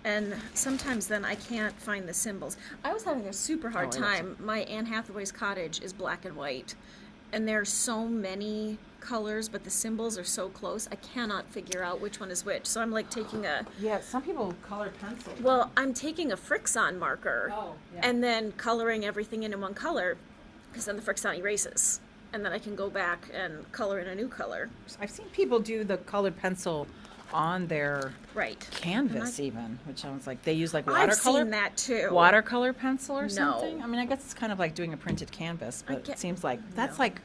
And sometimes then I can't find the symbols. I was having a super hard Oh, I love time. My Anne Hathaway's cottage is black and white. And there's so many colors, but the symbols are so close. I cannot figure out which one is which. So I'm like taking a. Yeah, some people color pencil. Well, I'm taking a Frixon marker Oh, yeah. and then coloring everything in one color because then the Frixon erases. And then I can go back and color in a new color. I've seen people do the colored pencil on their Right. canvas even, which sounds like they use like I've watercolor. seen that too. Watercolor pencil or No. something. I mean, I guess it's kind of like doing a printed canvas, but get- it seems like that's no. like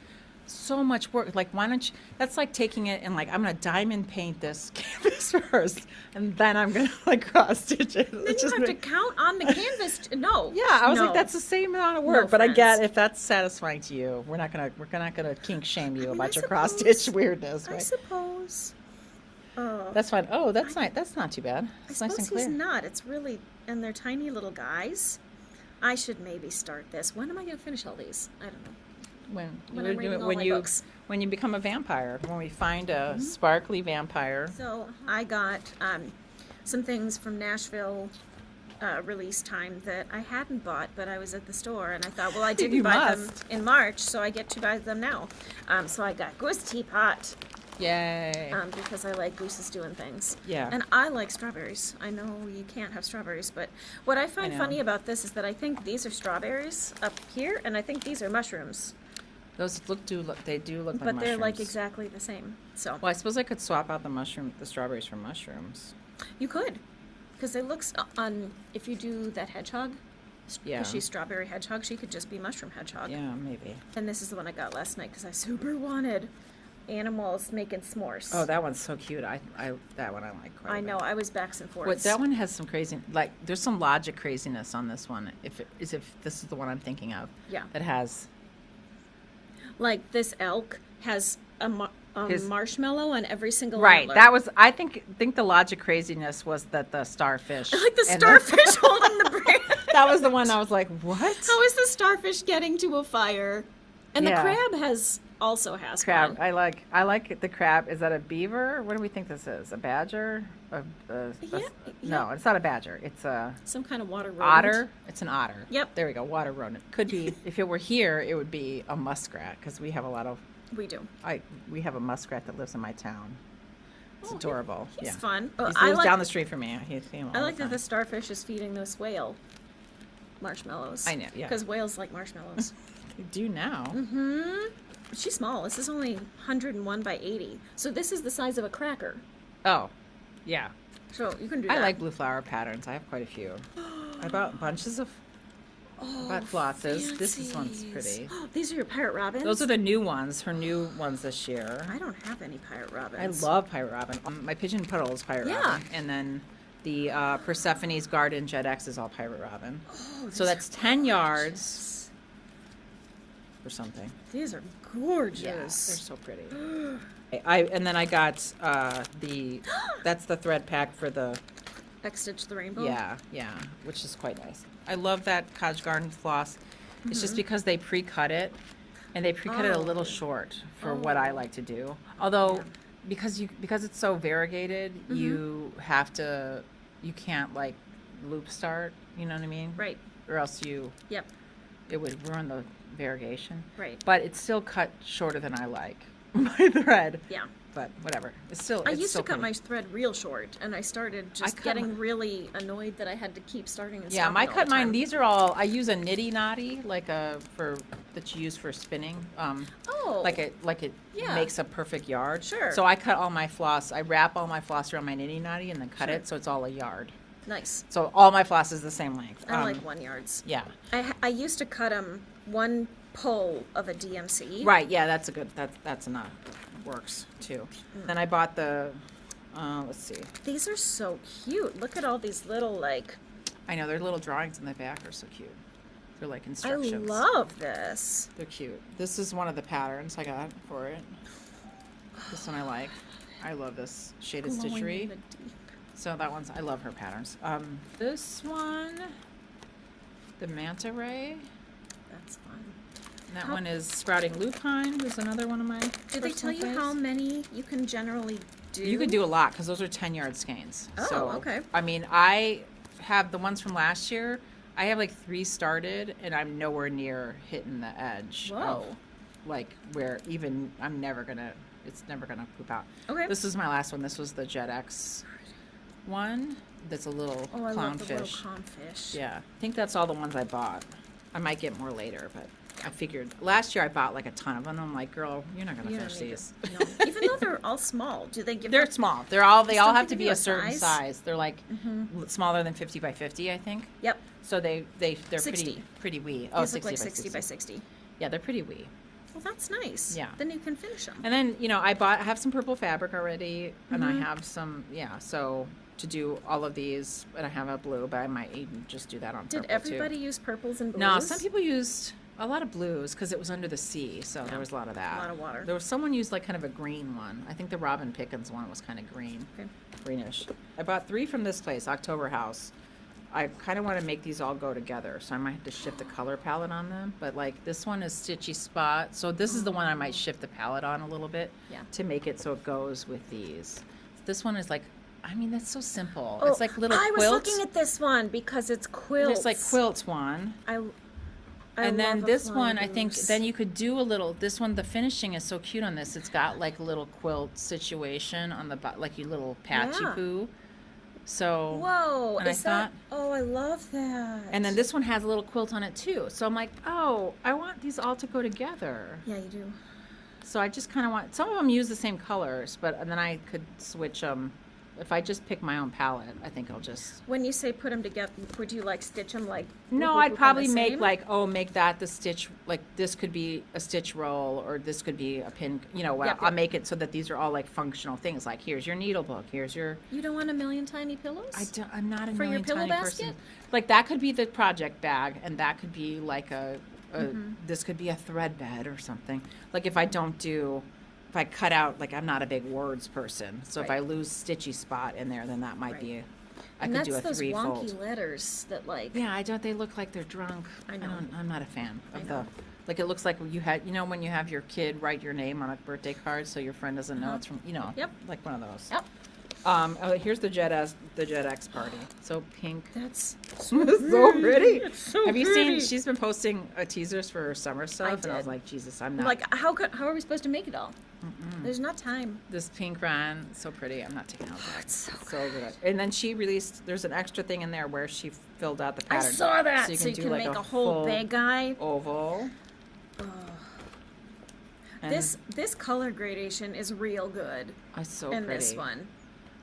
so much work. Like, why don't you? That's like taking it and like I'm gonna diamond paint this canvas first, and then I'm gonna like cross stitch it. Then you have to count on the canvas. No. Yeah, I was No. like, that's the same amount of No work. but I get friends. if that's satisfying to you, we're not gonna kink shame you I mean, about I your cross stitch suppose- weirdness, I right? suppose. Oh. That's fine. Oh, that's nice. That's not too bad. I It's nice suppose and he's clear. not. It's really, and they're tiny little guys. I should maybe start this. When am I going to finish all these? I don't know. When When you I'm do reading it- all when my you books. when you become a vampire, when we find a Mm-hmm. sparkly vampire. So I got some things from Nashville release time that I hadn't bought, but I was at the store and I thought, well, I didn't You buy must. them in March, so I get to buy them now. So I got Goose Teapot Yay! because I like Goose's doing things. Yeah. And I like strawberries. I know you can't have strawberries, but what I find know. funny about this is that I think these are strawberries up here, and I think these are mushrooms. Those they do look like But they're like mushrooms. exactly the same. So Well, I suppose I could swap out the strawberries for mushrooms. you could, because it looks on if you do that hedgehog. Yeah. Because she's strawberry hedgehog, she could just be mushroom hedgehog. Yeah, maybe. And this is the one I got last night because I super wanted animals making s'mores. Oh, that one's so cute. I that one I like quite a I know. bit. I was backs and forths. What that one has some crazy there's some logic craziness on this one. If this is the one I'm thinking of. Yeah. That has Like this elk has a His- marshmallow on every single right. antler. That was I think the logic craziness was that the starfish. like the and starfish holding the branch. that was the one I was like, what? How is the starfish getting to a fire? And Yeah. the crab also has Crab. one. I like the crab. Is that a beaver? What do we think this is? A badger? Yeah. No, it's not a badger. It's a Some kind of water rodent. otter. It's an otter. Yep. There we go. Water rodent. Could be. If it were here, it would be a muskrat because we have a lot of. We do. We have a muskrat that lives in my town. It's adorable. He's fun. He I lives like, down the street from me. I like that the starfish is feeding this whale marshmallows. I know, yeah. Because whales like marshmallows. They do now. Mm-hmm. She's small. This is only 101 by 80. So this is the size of a cracker. Oh, yeah. So you can do that. I like blue flower patterns. I have quite a few. I bought bunches of flosses. This one's pretty. These are your pirate robins? Those are the new ones. Her new ones this year. I don't have any pirate I robins. love pirate robin. My pigeon Puddle is pirate robin, and then the Persephone's Garden Jet X is all pirate robin. Oh, So that's 10 yards or something. These are gorgeous. Yeah, they're so pretty. And then I got that's the thread pack for the X-Stitch the rainbow? yeah, which is quite nice. I love that Cottage Garden floss. It's just because they pre-cut it, and they pre-cut it a little short for what I like to do. Although, because it's so variegated, you can't like loop start. You know what I mean? Right. Or else it would ruin the variegation. Right. But it's still cut shorter than I like my thread. Yeah. But whatever. I I used to cut my thread real short, and I started just getting really annoyed that I had to keep starting and stopping I all cut the time. mine. These are all. I use a nitty knotty, like that you use for spinning. Like it makes a perfect yard. Sure. So I cut all my floss. I wrap all my floss around my nitty knotty and then cut it so it's all a yard. Nice. So all my floss is the same length. I like 1 yards. Yeah. I used to cut them one pull of a DMC. Right. Yeah. That's a good. That's enough. Works too. Then I bought the. Let's see. These are so cute. Look at all these little like. I know their little drawings in the back are so cute. They're like instructions. I love this. They're cute. This is one of the patterns I got for it. This one I like. I love this shaded Glowing in stitchery. the deep. So that one's, I love her patterns. This one, the manta ray. That's fun. And that one is sprouting lupine, who's another one of my. Do they tell you how many you can generally do? You can do a lot because those are 10-yard skeins. Oh, so, okay. I mean, I have the ones from last year. I have like 3 started, and I'm nowhere near hitting the edge. Whoa. Of, like where even it's never gonna poop out. Okay. This is my last one. This was the Jet X one. That's a little I love clownfish. the little clownfish. Yeah, I think that's all the ones I bought. I might get more later, but I figured last year I bought like a ton of them. I'm like, girl, you're not gonna You don't finish need these. to- no. Even though they're all small, do they give? They're them- small. They all Still have to give be you a a certain size? size. They're like smaller than 50 by 50, I think. Yep. So they're 60. pretty wee. Oh, 60 like by 60 by 60. Yeah, they're pretty wee. Well, that's nice. Yeah. Then you can finish them. And then I have some purple fabric already, and I have some so to do all of these, and I have a blue, but I might even just do that on purple Did everybody use purples and blues? No, some people used a lot of blues because it was under the sea, so there was a lot of that. A lot of water. There was someone used like kind of a green one. I think the Robin Pickens one was kind of green, Okay. greenish. I bought 3 from this place, October House. I kind of want to make these all go together, so I might have to shift the color palette on them. But like this one is Stitchy Spot, so this is the one I might shift the palette on a little bit to make it so it goes with these. This one is like, I mean, that's so simple. It's like little I quilts. was looking at this one because it's quilts. It's like quilt one. I And then love a this flying one, I think, goose. then you could do a little. This one, the finishing is so cute on this. It's got like a little quilt situation on the like you little patchy Yeah. poo. So Whoa! and Is that? Oh, I love that. and then this one has a little quilt on it too. So I'm like, oh, I want these all to go together. Yeah, you do. So I just kind of want. Some of them use the same colors, but and then I could switch them. If I just pick my own palette, I think I'll just. When you say put them together, would you like stitch them like? No, whoop, I'd whoop, probably on the make same? like, make that the stitch, like this could be a stitch roll or this could be a pin, what, Yep, I'll yep. make it so that these are all like functional things. Like here's your needle book, here's your, You don't want a million tiny pillows? I'm not a For your million pillow tiny basket? person. Like that could be the project bag and that could be like Mm-hmm. this could be a thread bed or something. Like if I cut out, like I'm not a big words person. So if Right. I lose Stitchy Spot in there, then that might Right. be, I And could that's do a those threefold. wonky letters that like. Yeah, they look like they're drunk. I know. I'm not a fan of I the, know. like it looks like you had, when you have your kid write your name on a birthday card so your friend doesn't know it's from, Yep. like one of those. Yep. Here's the Jet X party. So pink. That's So pretty. It's so Have you pretty. seen, she's been posting teasers for her summer stuff and I was did. like, Jesus, I'm I'm not. like, how are we supposed to make it all? There's not time. This pink run, so pretty. I'm not taking it out. It's so good. And then she released, there's an extra thing in there where she filled out the I pattern. saw that. So you do can like make a whole full big guy. oval. And This color gradation is real good it's so in pretty. this one.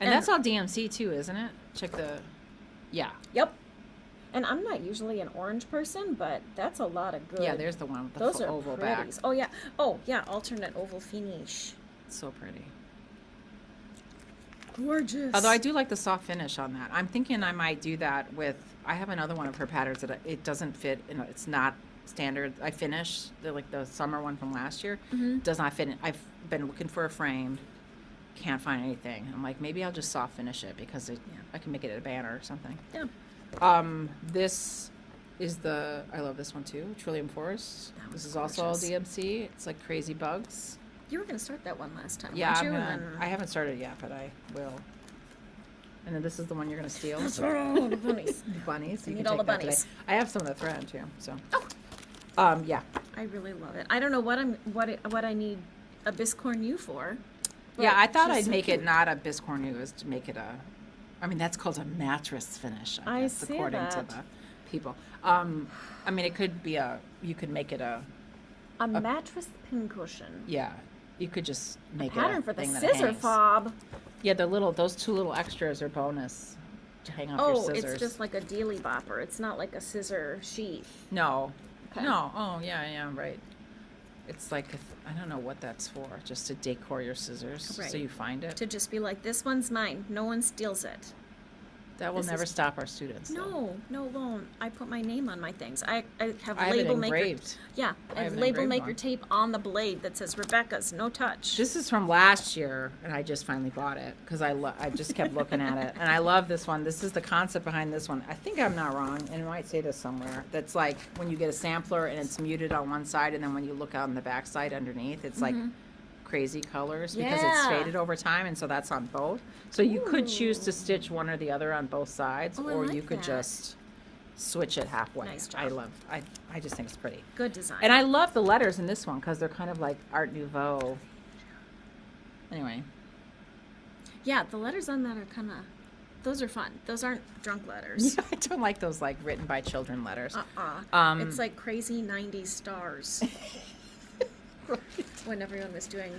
And that's all DMC too, isn't it? Check the, yeah. Yep. And I'm not usually an orange person, but that's a lot of good. Yeah, there's the one with the Those full are oval back. pretties. Oh yeah. Oh yeah. Alternate oval finish. So pretty. Gorgeous. Although I do like the soft finish on that. I'm thinking I might do that with, I have another one of her patterns that it doesn't fit, it's not standard. I finished, like the summer one from last year, does not fit. I've been looking for a frame, can't find anything. I'm like, maybe I'll just soft finish it because I can make it a banner or something. Yeah. This is I love this one too, Trillium Forest. This is also all DMC. It's like crazy bugs. You were going to start that one last time, Yeah, weren't you? I haven't started yet, but I will. And then this is the one you're going to steal. Oh, the bunnies. The bunnies. I You need can all take the that today. bunnies. I have some of the thread too. So. Yeah. I really love it. I don't know what I need a biscorn U for. Yeah, I thought she's I'd so make cute. it not a biscorn U, is to make it I mean, that's called a mattress finish, I guess, see according to that. the people. I mean, it could be you could make it a mattress pincushion. yeah, you could just make Pattern it a for the thing that scissor hangs. fob. Yeah, those two little extras are bonus to hang off your Oh, scissors. it's just like a dealy bopper. It's not like a scissor sheath. No. Okay. No. Oh, yeah, right. It's like, I don't know what that's for, just to decor your scissors Right. so you find it. To just be like, this one's mine. No one steals it. That will this never is- stop our students. though. No, it won't. I put my name on my things. I have I have it label maker. engraved. Yeah, I I have have an label engraved maker one. tape on the blade that says Rebecca's, no touch. This is from last year, and I just finally bought it because I just kept looking at it, and I love this one. This is the concept behind this one. I think I'm not wrong, and it might say this somewhere. That's like when you get a sampler and it's muted on one side, and then when you look on the back side underneath, it's like crazy colors because it's Yeah. faded over time, and so that's on both. So you could choose to stitch one or the other on both sides, Oh, I or like you could that. just switch it halfway. Nice job. I just think it's pretty. Good design. And I love the letters in this one because they're kind of like Art Nouveau. Anyway, Yeah, the letters on that are kind of, those are fun. Those aren't drunk letters. I don't like those like written by children letters. It's like crazy 90s stars. When everyone was doing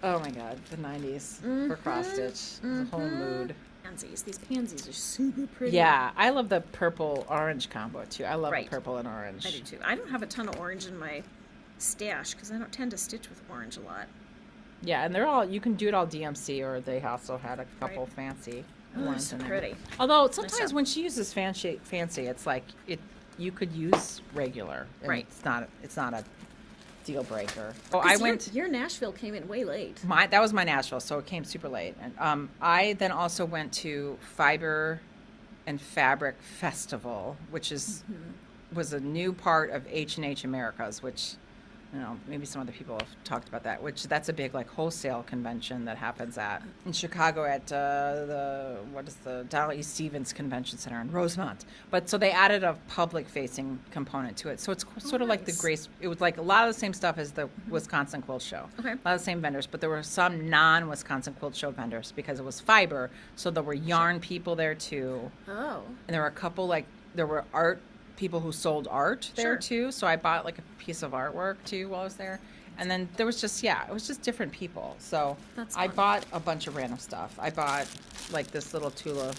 Oh my God, the 90s for cross stitch. The whole mood. pansies. These pansies are super pretty. Yeah, I love the purple orange combo too. I love Right. purple and orange. I do too. I don't have a ton of orange in my stash because I don't tend to stitch with orange a lot. Yeah, and they're all, you can do it all DMC, or they also had a couple Right. fancy Oh, ones so in there. pretty. Although sometimes stuff. when she uses fancy, it's like you could use regular. And Right. It's not a deal breaker. Oh, 'Cause your Nashville came in way late. That was my Nashville, so it came super late. And I then also went to Fiber and Fabric Festival, which was a new part of H&H Americas, which, you know, maybe some other people have talked about that, which that's a big like wholesale convention that happens in Chicago at the Donald E. Stevens Convention Center in Rosemont. But so they added a public facing component to it. So it's sort of like the nice. Grace, it was like a lot of the same stuff as the Wisconsin Quilt Show. Okay. A lot of the same vendors, but there were some non-Wisconsin Quilt Show vendors because it was fiber. So there were yarn people there too. Oh. And there were a couple there were art people who sold art there Sure. too. So I bought like a piece of artwork too while I was there. And then there was just, it was just different people. So That's I fun. bought a bunch of random stuff. I bought like this little Tula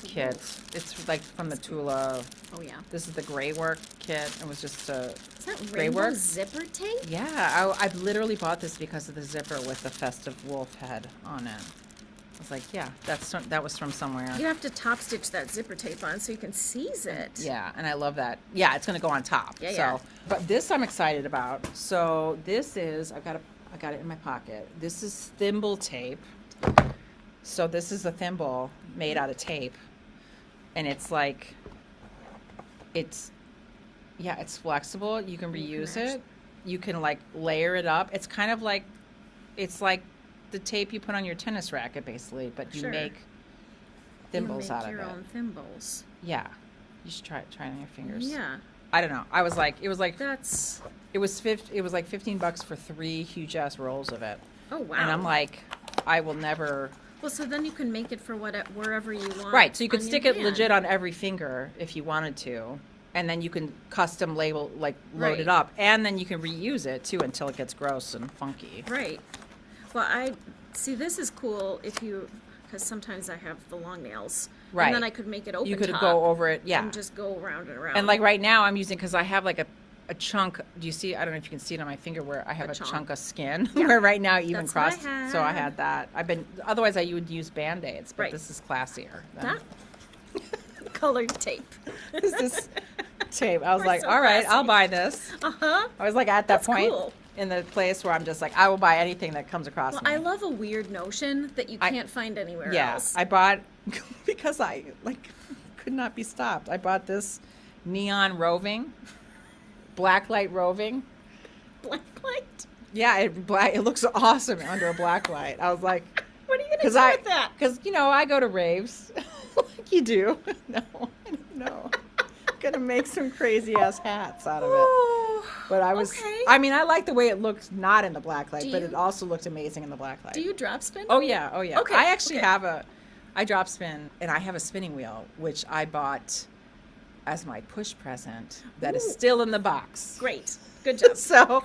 kit. It's like from the Tula. Oh yeah. This is the gray work kit. It was just a Is that gray rainbow work. zipper tape? Yeah, I literally bought this because of the zipper with the festive wolf head on it. I was like, yeah, that was from somewhere. You have to top stitch that zipper tape on so you can seize it. Yeah, and I love that. Yeah, it's going to go on top. Yeah, so, yeah. But this I'm excited about. So this is, I got it in my pocket. This is thimble tape. So this is a thimble made out of tape, and it's like, it's flexible. You can reuse match. it. You can like layer it up. It's kind of like, it's like the tape you put on your tennis racket, basically, but you Sure. make thimbles you make out of your it. own thimbles. Yeah, you should try it on your fingers. Yeah. I don't know. I was like, it was like That's it was like $15 for 3 huge ass rolls of it. oh wow. And I'm like, I will never. well, so then you can make it for wherever you want. Right, so you could on stick your it hand. legit on every finger if you wanted to, and then you can custom label, like load it Right. up, and then you can reuse it too until it gets gross and funky. Right. Well, I see. This is cool if you, because sometimes I have the long nails. Right. And then I could make it open. You could top go over it, yeah. And just go around and around. And like right now, I'm using, because I have like a chunk. Do you see? I don't know if you can see it on my finger where I have a chunk. chunk of skin. Where right now it even That's what I crossed. So I had. had that. I've been. Otherwise, I would use Band-Aids, but Right. this is classier. that colored tape. This is tape. I was We're like, so all right, classy. I'll buy this. Uh-huh. I was like at that That's point cool. in the place where I'm just like, I will buy anything that comes across Well, me. I love a weird notion that you I- can't find anywhere Yeah, else. I bought because I like could not be stopped. I bought this neon roving, blacklight roving. Black light. Yeah, it looks awesome under a black light. I was like, What are you gonna because do with that? because I go to raves, like you do. No, I don't know. Gonna make some crazy ass hats out of it. Oh, But I was, okay. I mean, I like the way it looks not in the black light, Do but you- it also looked amazing in the black light. Do you drop spin? Oh yeah, oh yeah. Okay, I actually okay. I drop spin, and I have a spinning wheel, which I bought as my push present that is Ooh. still in the box. Great. Good job. So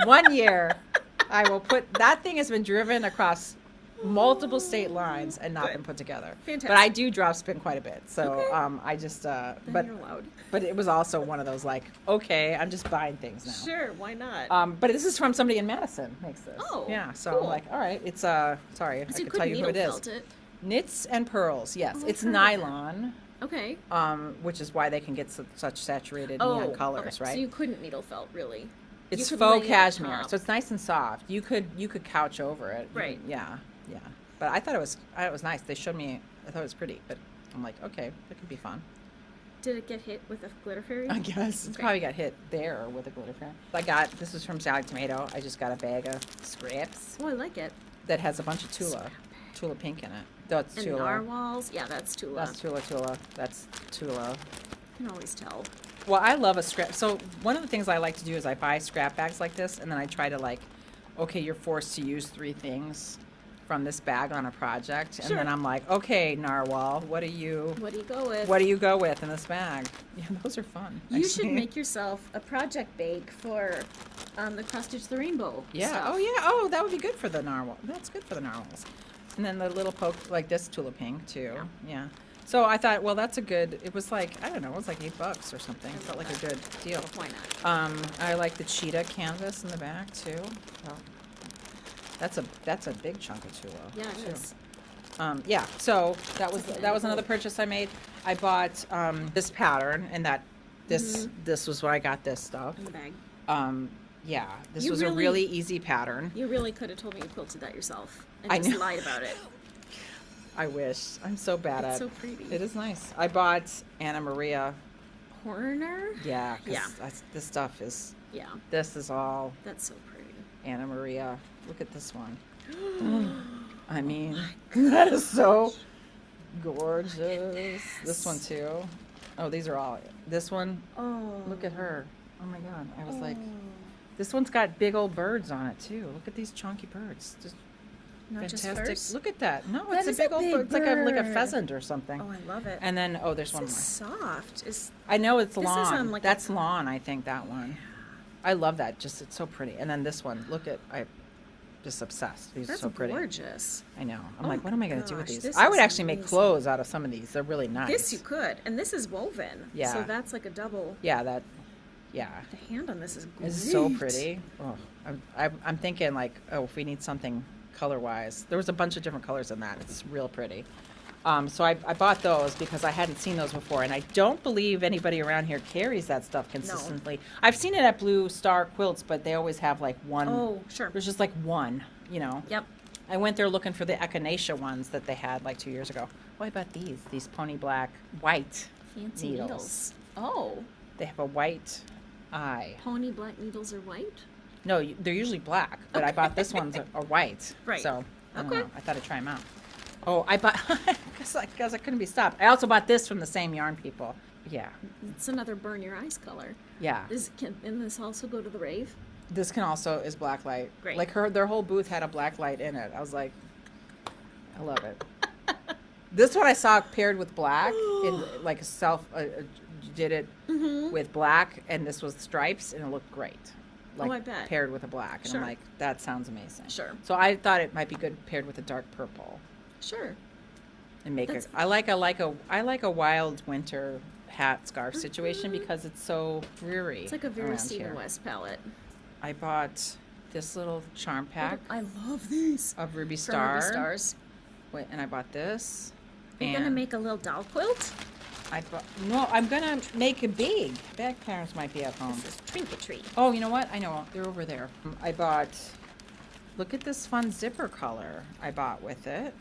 1 year, I will put, that thing has been driven across multiple state lines and not Good. been put together. Fantastic. But I do drop spin quite a bit. So Okay. I just, Then but you're allowed. it was also one of those like, okay, I'm just buying things now. Sure, why not? But this is from somebody in Madison makes this. Oh, yeah. So cool. I'm like, all right, it's sorry, I so you could could tell you who needle it is. felt it. Knits and pearls. Yes, Oh, it's I've heard of that. nylon, Okay. which is why they can get such saturated Oh, neon colors, okay. right? So you couldn't needle felt really. It's You could faux lay it cashmere, top. so it's nice and soft. You could couch over it. Right. Yeah, yeah. But I thought it was nice. They showed me. I thought it was pretty, but I'm like, okay, that could be fun. Did it get hit with a glitter fairy? I guess it's Okay. probably got hit there with a glitter fan. This was from Sally Tomato. I just got a bag of scraps Oh, I like it. that has a bunch of Tula pink in it. That's And Tula. narwhals. Yeah, that's Tula. That's Tula. That's Tula. You can always tell. Well, I love a scrap. So one of the things I like to do is I buy scrap bags like this, and then I try to like, okay, you're forced to use 3 things from this bag on a project, and Sure. then I'm like, okay, narwhal, what do you go with? What do you go with in this bag? Yeah, those are fun. You should actually. make yourself a project bag for the Cross Stitch the Rainbow. Yeah. stuff. Oh yeah. Oh, that would be good for the narwhal. That's good for the narwhals. And then the little poke like this Tula pink too. Yeah. So I thought, well, that's a good. It was like I don't know. It was like $8 or something. It felt like a good deal. Why not? I like the cheetah canvas in the back too. So that's a big chunk of Tula. Yeah, it too. is. Yeah, so that was another purchase I made. I bought this pattern, and this was where I got this stuff. In the bag. Yeah, this You was a really- really easy pattern. You really could have told me you quilted that yourself and I just know. lied about it. I wish. I'm so bad It's at so pretty. it. Is nice. I bought Anna Maria. Horner? Yeah, 'cause Yeah. this stuff is. Yeah, This is all that's so pretty. Anna Maria. Look at this one. I mean, that is so gorgeous. This one too. Oh, these are all. This one. Oh. Look at her. Oh my God. I was like, Oh. this one's got big old birds on it too. Look at these chunky birds. Just Not just fantastic. furs? Look at that. No, That it's is a a big old big bird. It's like a bird. pheasant or something. Oh, I love it. And then there's one This more. is soft. Is I know it's this is lawn. on, like, a- That's lawn, I think that one. I love that. Just it's so pretty. And then this one. Look at just obsessed. These that's are so pretty. gorgeous. I know. I'm Oh like, my what am I going to do with gosh, these? this I would is actually make amazing. clothes out of some of these. They're really nice. This you could, and this is woven. Yeah. So that's like a double. Yeah, yeah. The hand on this is great. It's so pretty. Oh, I'm thinking like, oh, if we need something color-wise, there was a bunch of different colors in that. It's real pretty. So I bought those because I hadn't seen those before, and I don't believe anybody around here carries that stuff consistently. I've seen it at Blue Star Quilts, but they always have like one. Oh, sure. There's just like one, you know. Yep. I went there looking for the echinacea ones that they had like 2 years ago. Oh, I bought these pony black white Fancy needles. needles. Oh, They have a white eye. pony black needles are white. No, they're usually black, but I bought this one's a white. Right. So I don't Okay. know. I thought I'd try them out. Oh, I bought because I couldn't be stopped. I also bought this from the same yarn people. Yeah. It's another burn your eyes color. Yeah. And this also go to the rave? This can also is black light. Great. Like their whole booth had a black light in it. I was like, I love it. This one I saw paired with black in like did it with black, and this was stripes, and it looked great. Like I bet. paired with a black, and Sure. I'm like, that sounds amazing. Sure. So I thought it might be good paired with a dark purple Sure. and make That's- it. I like a wild winter hat scarf situation because it's so dreary. It's like a very around Stephen here. West palette. I bought this little charm pack I love these. of Ruby From Star. Ruby Stars. Wait, and I bought this. You're going to and make a little doll quilt? I'm gonna make a big. Bag parents might be at home. This is trinketry. Oh, you know what? I know they're over there. I bought. Look at this fun zipper color I bought with it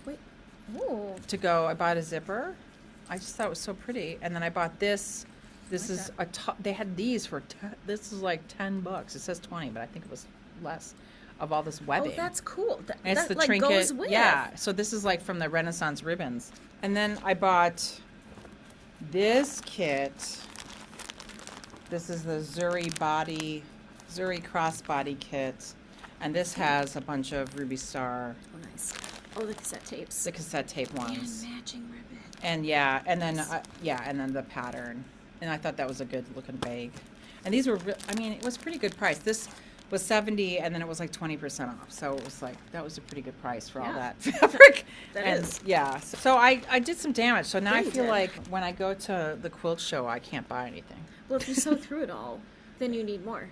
Wait. Oh. to go. I bought a zipper. I just thought it was so pretty, and then I bought this. This like is a top. They had these for. This is like $10. It says 20, but I think it was less. Of all this webbing. Oh, that's cool. And it's That the like trinket. goes with. Yeah. So this is like from the Renaissance ribbons. And then I bought this kit. This is the Zuri crossbody kit. And this has a bunch of Ruby Star, Oh, nice. Oh, the cassette tapes. the cassette tape ones. And matching ribbon. And yeah, and then Nice. and then the pattern. And I thought that was a good looking bag. And these were I mean, it was pretty good price. This was 70 and then it was like 20% off. So it was like that was a pretty good price for all Yeah. that fabric. That and is. yeah. So I did some damage. So now Yeah, I you feel did. like when I go to the quilt show I can't buy anything. Well, if you sew through it all, then you need more.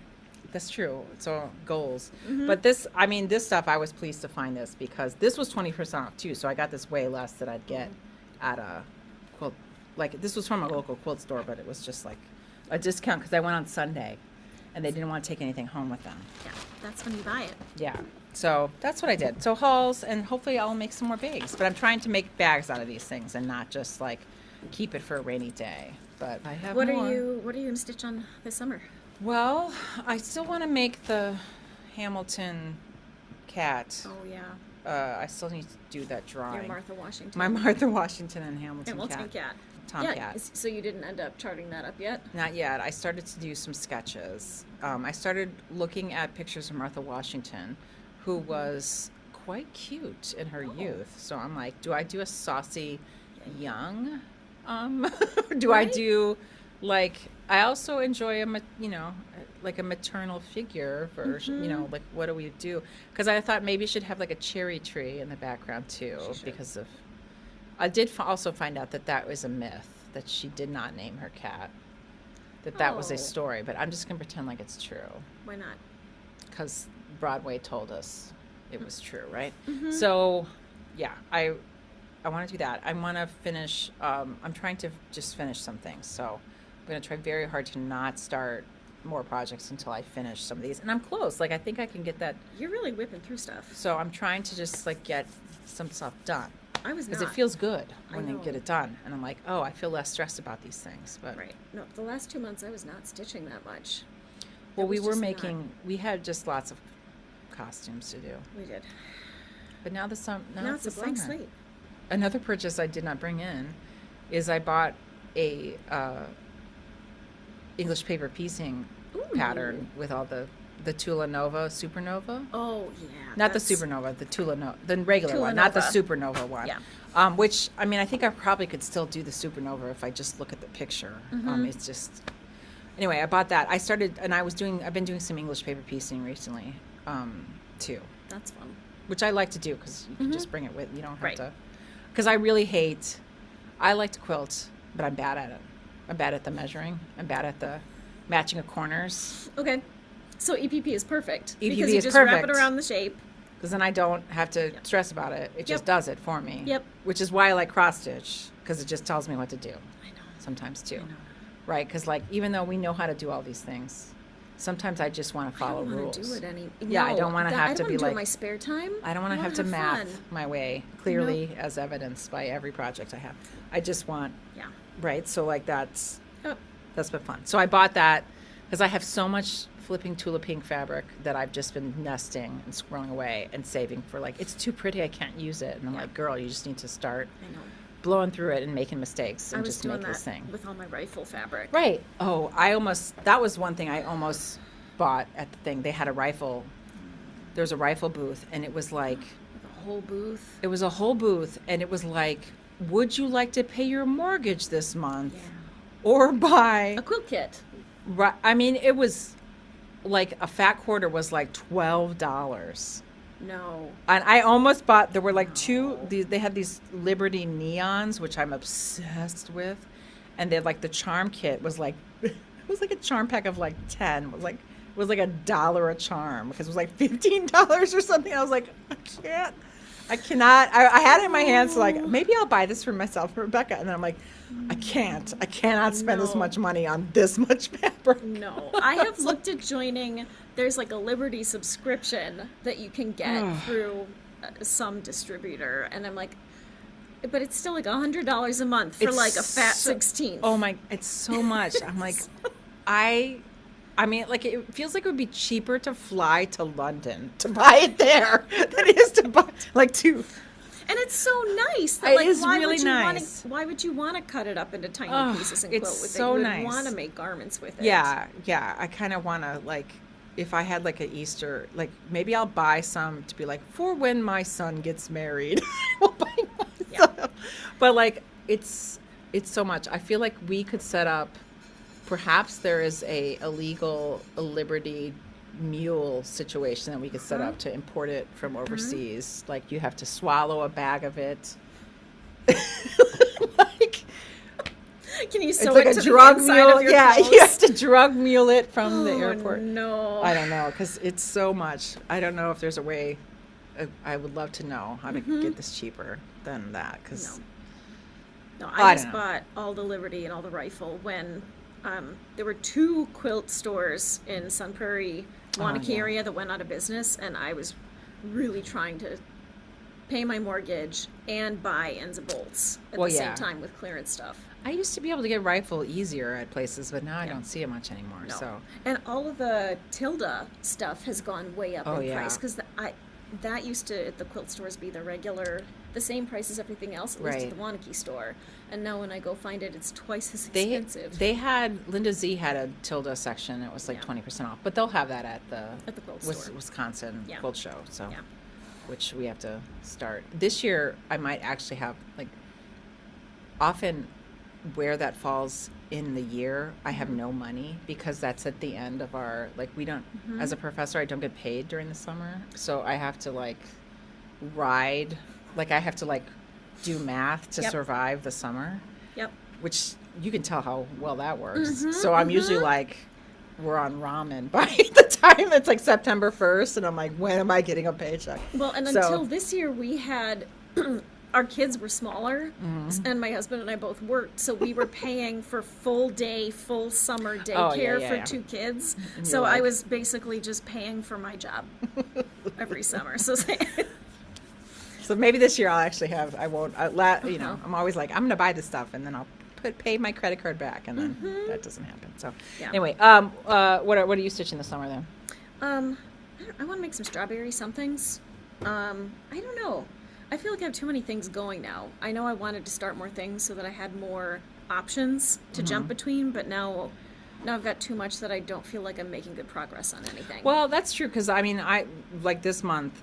That's true. So goals. Mm-hmm. But this stuff I was pleased to find this because this was 20% off too. So I got this way less than I'd get at a quilt. Like this was from a local quilt store, but it was just like a discount because I went on Sunday and they didn't want to take anything home with them. Yeah, that's when you buy it. Yeah. So that's what I did. So hauls, and hopefully I'll make some more bags. But I'm trying to make bags out of these things and not just like keep it for a rainy day. But I have What more. are you gonna stitch on this summer? Well, I still want to make the Hamilton cat. Oh yeah, I still need to do that drawing. your Martha Washington. My Martha Washington and Hamilton, Hamilton cat. Tomcat. Yeah. So you didn't end up charting that up yet? Not yet. I started to do some sketches. I started looking at pictures of Martha Washington, who was quite cute in her youth. So I'm like, do I do a saucy young? Do I Right. do like? I also enjoy like a maternal figure version. You know, like what do we do? Because I thought maybe you should have like a cherry tree in the background too, She should. because of. I did also find out that was a myth, that she did not name her cat. That was Oh. a story, but I'm just gonna pretend like it's true Why not? because Broadway told us it was true, right? Mm-hmm. So, yeah, I want to do that. I want to finish. I'm trying to just finish some things, so I'm gonna try very hard to not start more projects until I finish some of these, and I'm close. Like I think I can get that. You're really whipping through stuff. So I'm trying to just like get some stuff done. I was not. Because it feels good I when you know. get it done. And I'm like, oh, I feel less stressed about these things. But Right. No, the last 2 months I was not stitching that much. well, It we was were just making, we had just lots of costumes to do. We did. But now Now it's a blank summer. slate. Another purchase I did not bring in is I bought a English paper piecing pattern with all the Tula Nova, Supernova. Oh yeah. Not the that's- Supernova, the Tula Nova, the regular Tula one, not the Nova. Supernova one. Yeah. Which, I mean, I think I probably could still do the Supernova if I just look at the picture. Mm-hmm. It's just, anyway, I bought that. I've been doing some English paper piecing recently, too, That's fun. which I like to do because you can just bring it with, you don't have Right. to, because I like to quilt, but I'm bad at it. I'm bad at the measuring. I'm bad at the matching of corners. Okay. So EPP is perfect. EPP because you is just wrap perfect. it around the shape. Because then I don't have to stress about it. It just Yep. does it for me. Yep. Which is why I like cross stitch, because it just tells me what to do I know. sometimes too. I know. Right? Because like even though we know how to do all these things, sometimes I just want to follow I don't rules. want to do it any. Yeah, I don't wanna that- have I to don't be wanna do it like- in my spare time. I don't want to wanna have to math fun. my way clearly, as evidenced by every project I have. I just want Yeah. right. So like that's Oh. been fun. So I bought that because I have so much flipping Tula pink fabric that I've just been nesting and squirreling away and saving for like, it's too pretty, I can't use it. And I'm Yeah. like, girl, you just need to start I know. blowing through it and making mistakes I and was just doing making that this thing. with all my rifle fabric. Right. Oh, that was one thing I almost bought at the thing. They had a rifle. There was a rifle booth, and it was like. The whole booth. It was a whole booth, and it was like, would you like to pay your mortgage this month? Yeah. Or buy. A quilt kit. Right. I mean, it was like a fat quarter was like $12. No. And I almost bought, there were like they had these Liberty neons, which I'm obsessed with. And they had like the charm kit was like, it was like a charm pack of like 10. It was like $1 a charm because it was like $15 or something. I was like, I cannot. I had it in my hands, so like, maybe I'll buy this for myself, for Rebecca. And then I'm like, I cannot spend this much money on this much fabric. No. I have looked at joining, there's like a Liberty subscription that you can get through some distributor. And I'm like, but it's still like $100 a month for like a fat 16th. Oh my, it's so much. I'm like, I mean, like, it feels like it would be cheaper to fly to London to buy it there than it is to buy, like, to. And it's so nice. That, It like, is why really would you nice. Why would you want to cut it up into tiny pieces and quilt it's with it? so You would nice. want to make garments with it. Yeah. I kind of want to, like, if I had, like, an Easter, like, maybe I'll buy some to be, like, for when my son gets married. We'll buy myself. But, like, it's so much. I feel like we could set up, perhaps there is a Liberty mule situation that we could set up to import it from overseas. Like, you have to swallow a bag of it. Like, Can you it's sew like it a to drug the inside mule. of your Yeah, clothes? you have to drug mule it from the airport. No. I don't know, because it's so much. I don't know if there's a way. I would love to know how to get this cheaper than that. Because No, I I just don't know. bought all the Liberty and all the rifle when there were 2 quilt stores in Sun Prairie, Wanakee yeah. area that went out of business, and I was really trying to pay my mortgage and buy ends and bolts at the same time with clearance stuff. I used to be able to get rifle easier at places, but now I don't see it much anymore. No. So And all of the Tilda stuff has gone way up in price because that used to at the quilt stores be the same price as everything else, at least at the Wanakee store. And now when I go find it, it's twice as expensive. They had, Linda Z had a Tilda section. It was like 20% off, but they'll have that at the quilt store. Wisconsin quilt show. So, Yeah. which we have to start this year. I might actually have, like, often where that falls in the year, I have no money because that's at the end of our, like, we don't, as a professor, I don't get paid during the summer. So I have to, like, ride, like, I have to, like, do math to survive the summer. Yep. Which you can tell how well that works. So I'm usually like, we're on ramen by the time it's like September 1st, and I'm like, when am I getting a paycheck? Well, and until this year, we had our kids were smaller, and my husband and I both worked, so we were paying for full summer daycare for 2 kids. So I was basically just paying for my job every summer. So maybe this year I'll actually have. I won't. You know, I'm always like, I'm going to buy this stuff, and then I'll pay my credit card back, and then that doesn't happen. So anyway, what are you stitching this summer then? I want to make some strawberry somethings. I don't know. I feel like I have too many things going now. I know I wanted to start more things so that I had more options to jump between, but now I've got too much that I don't feel like I'm making good progress on anything. Well, that's true, because I mean, I like this month,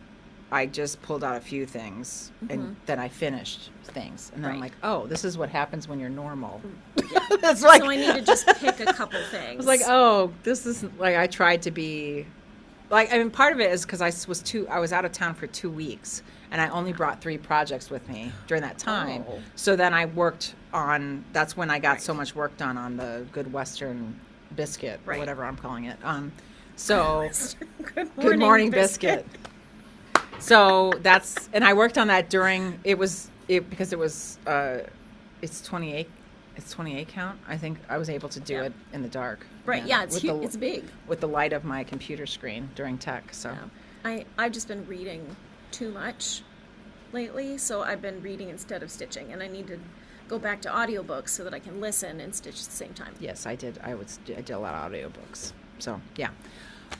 I just pulled out a few things, and then I finished things, and then I'm like, oh, this is what happens when you're normal. That's like, so I need to just pick a couple things. I was like, oh, this is like, I tried to be, like, I mean, part of it is because I was out of town for 2 weeks, and I only brought 3 projects with me during that time. Oh. So then I worked on, that's when I got so much work done on the Good Western biscuit, or whatever I'm calling it. So Good morning biscuit. So that's, and I worked on that during, because it's 28 count. I think I was able to do it in the dark. Right, again, it's huge, it's big. With the light of my computer screen during tech, so. Yeah. I've just been reading too much lately, so I've been reading instead of stitching, and I need to go back to audiobooks so that I can listen and stitch at the same time. Yes, I did. I did a lot of audiobooks. So, yeah.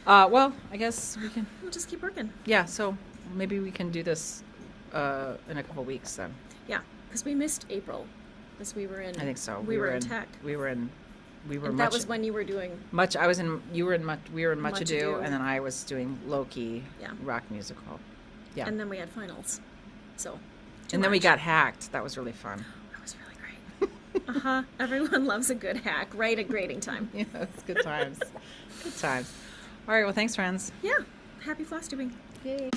Well, I guess we can. We'll just keep working. Yeah, so maybe we can do this in a couple weeks then. Yeah. Because we missed April, because we were in. I think so. We were in tech. We were And much. that was when you were doing. Much. I was in. You were in much. We were in Much Much Ado, Ado. and then I was doing Loki. Yeah. Rock musical. Yeah. And then we had finals. So. And then we much. got hacked. That was really fun. That was really great. Everyone loves a good hack, right at grading time. Yeah, it's good times. Good times. All right. Well, thanks, friends. Yeah. Happy floss tubing. Yay.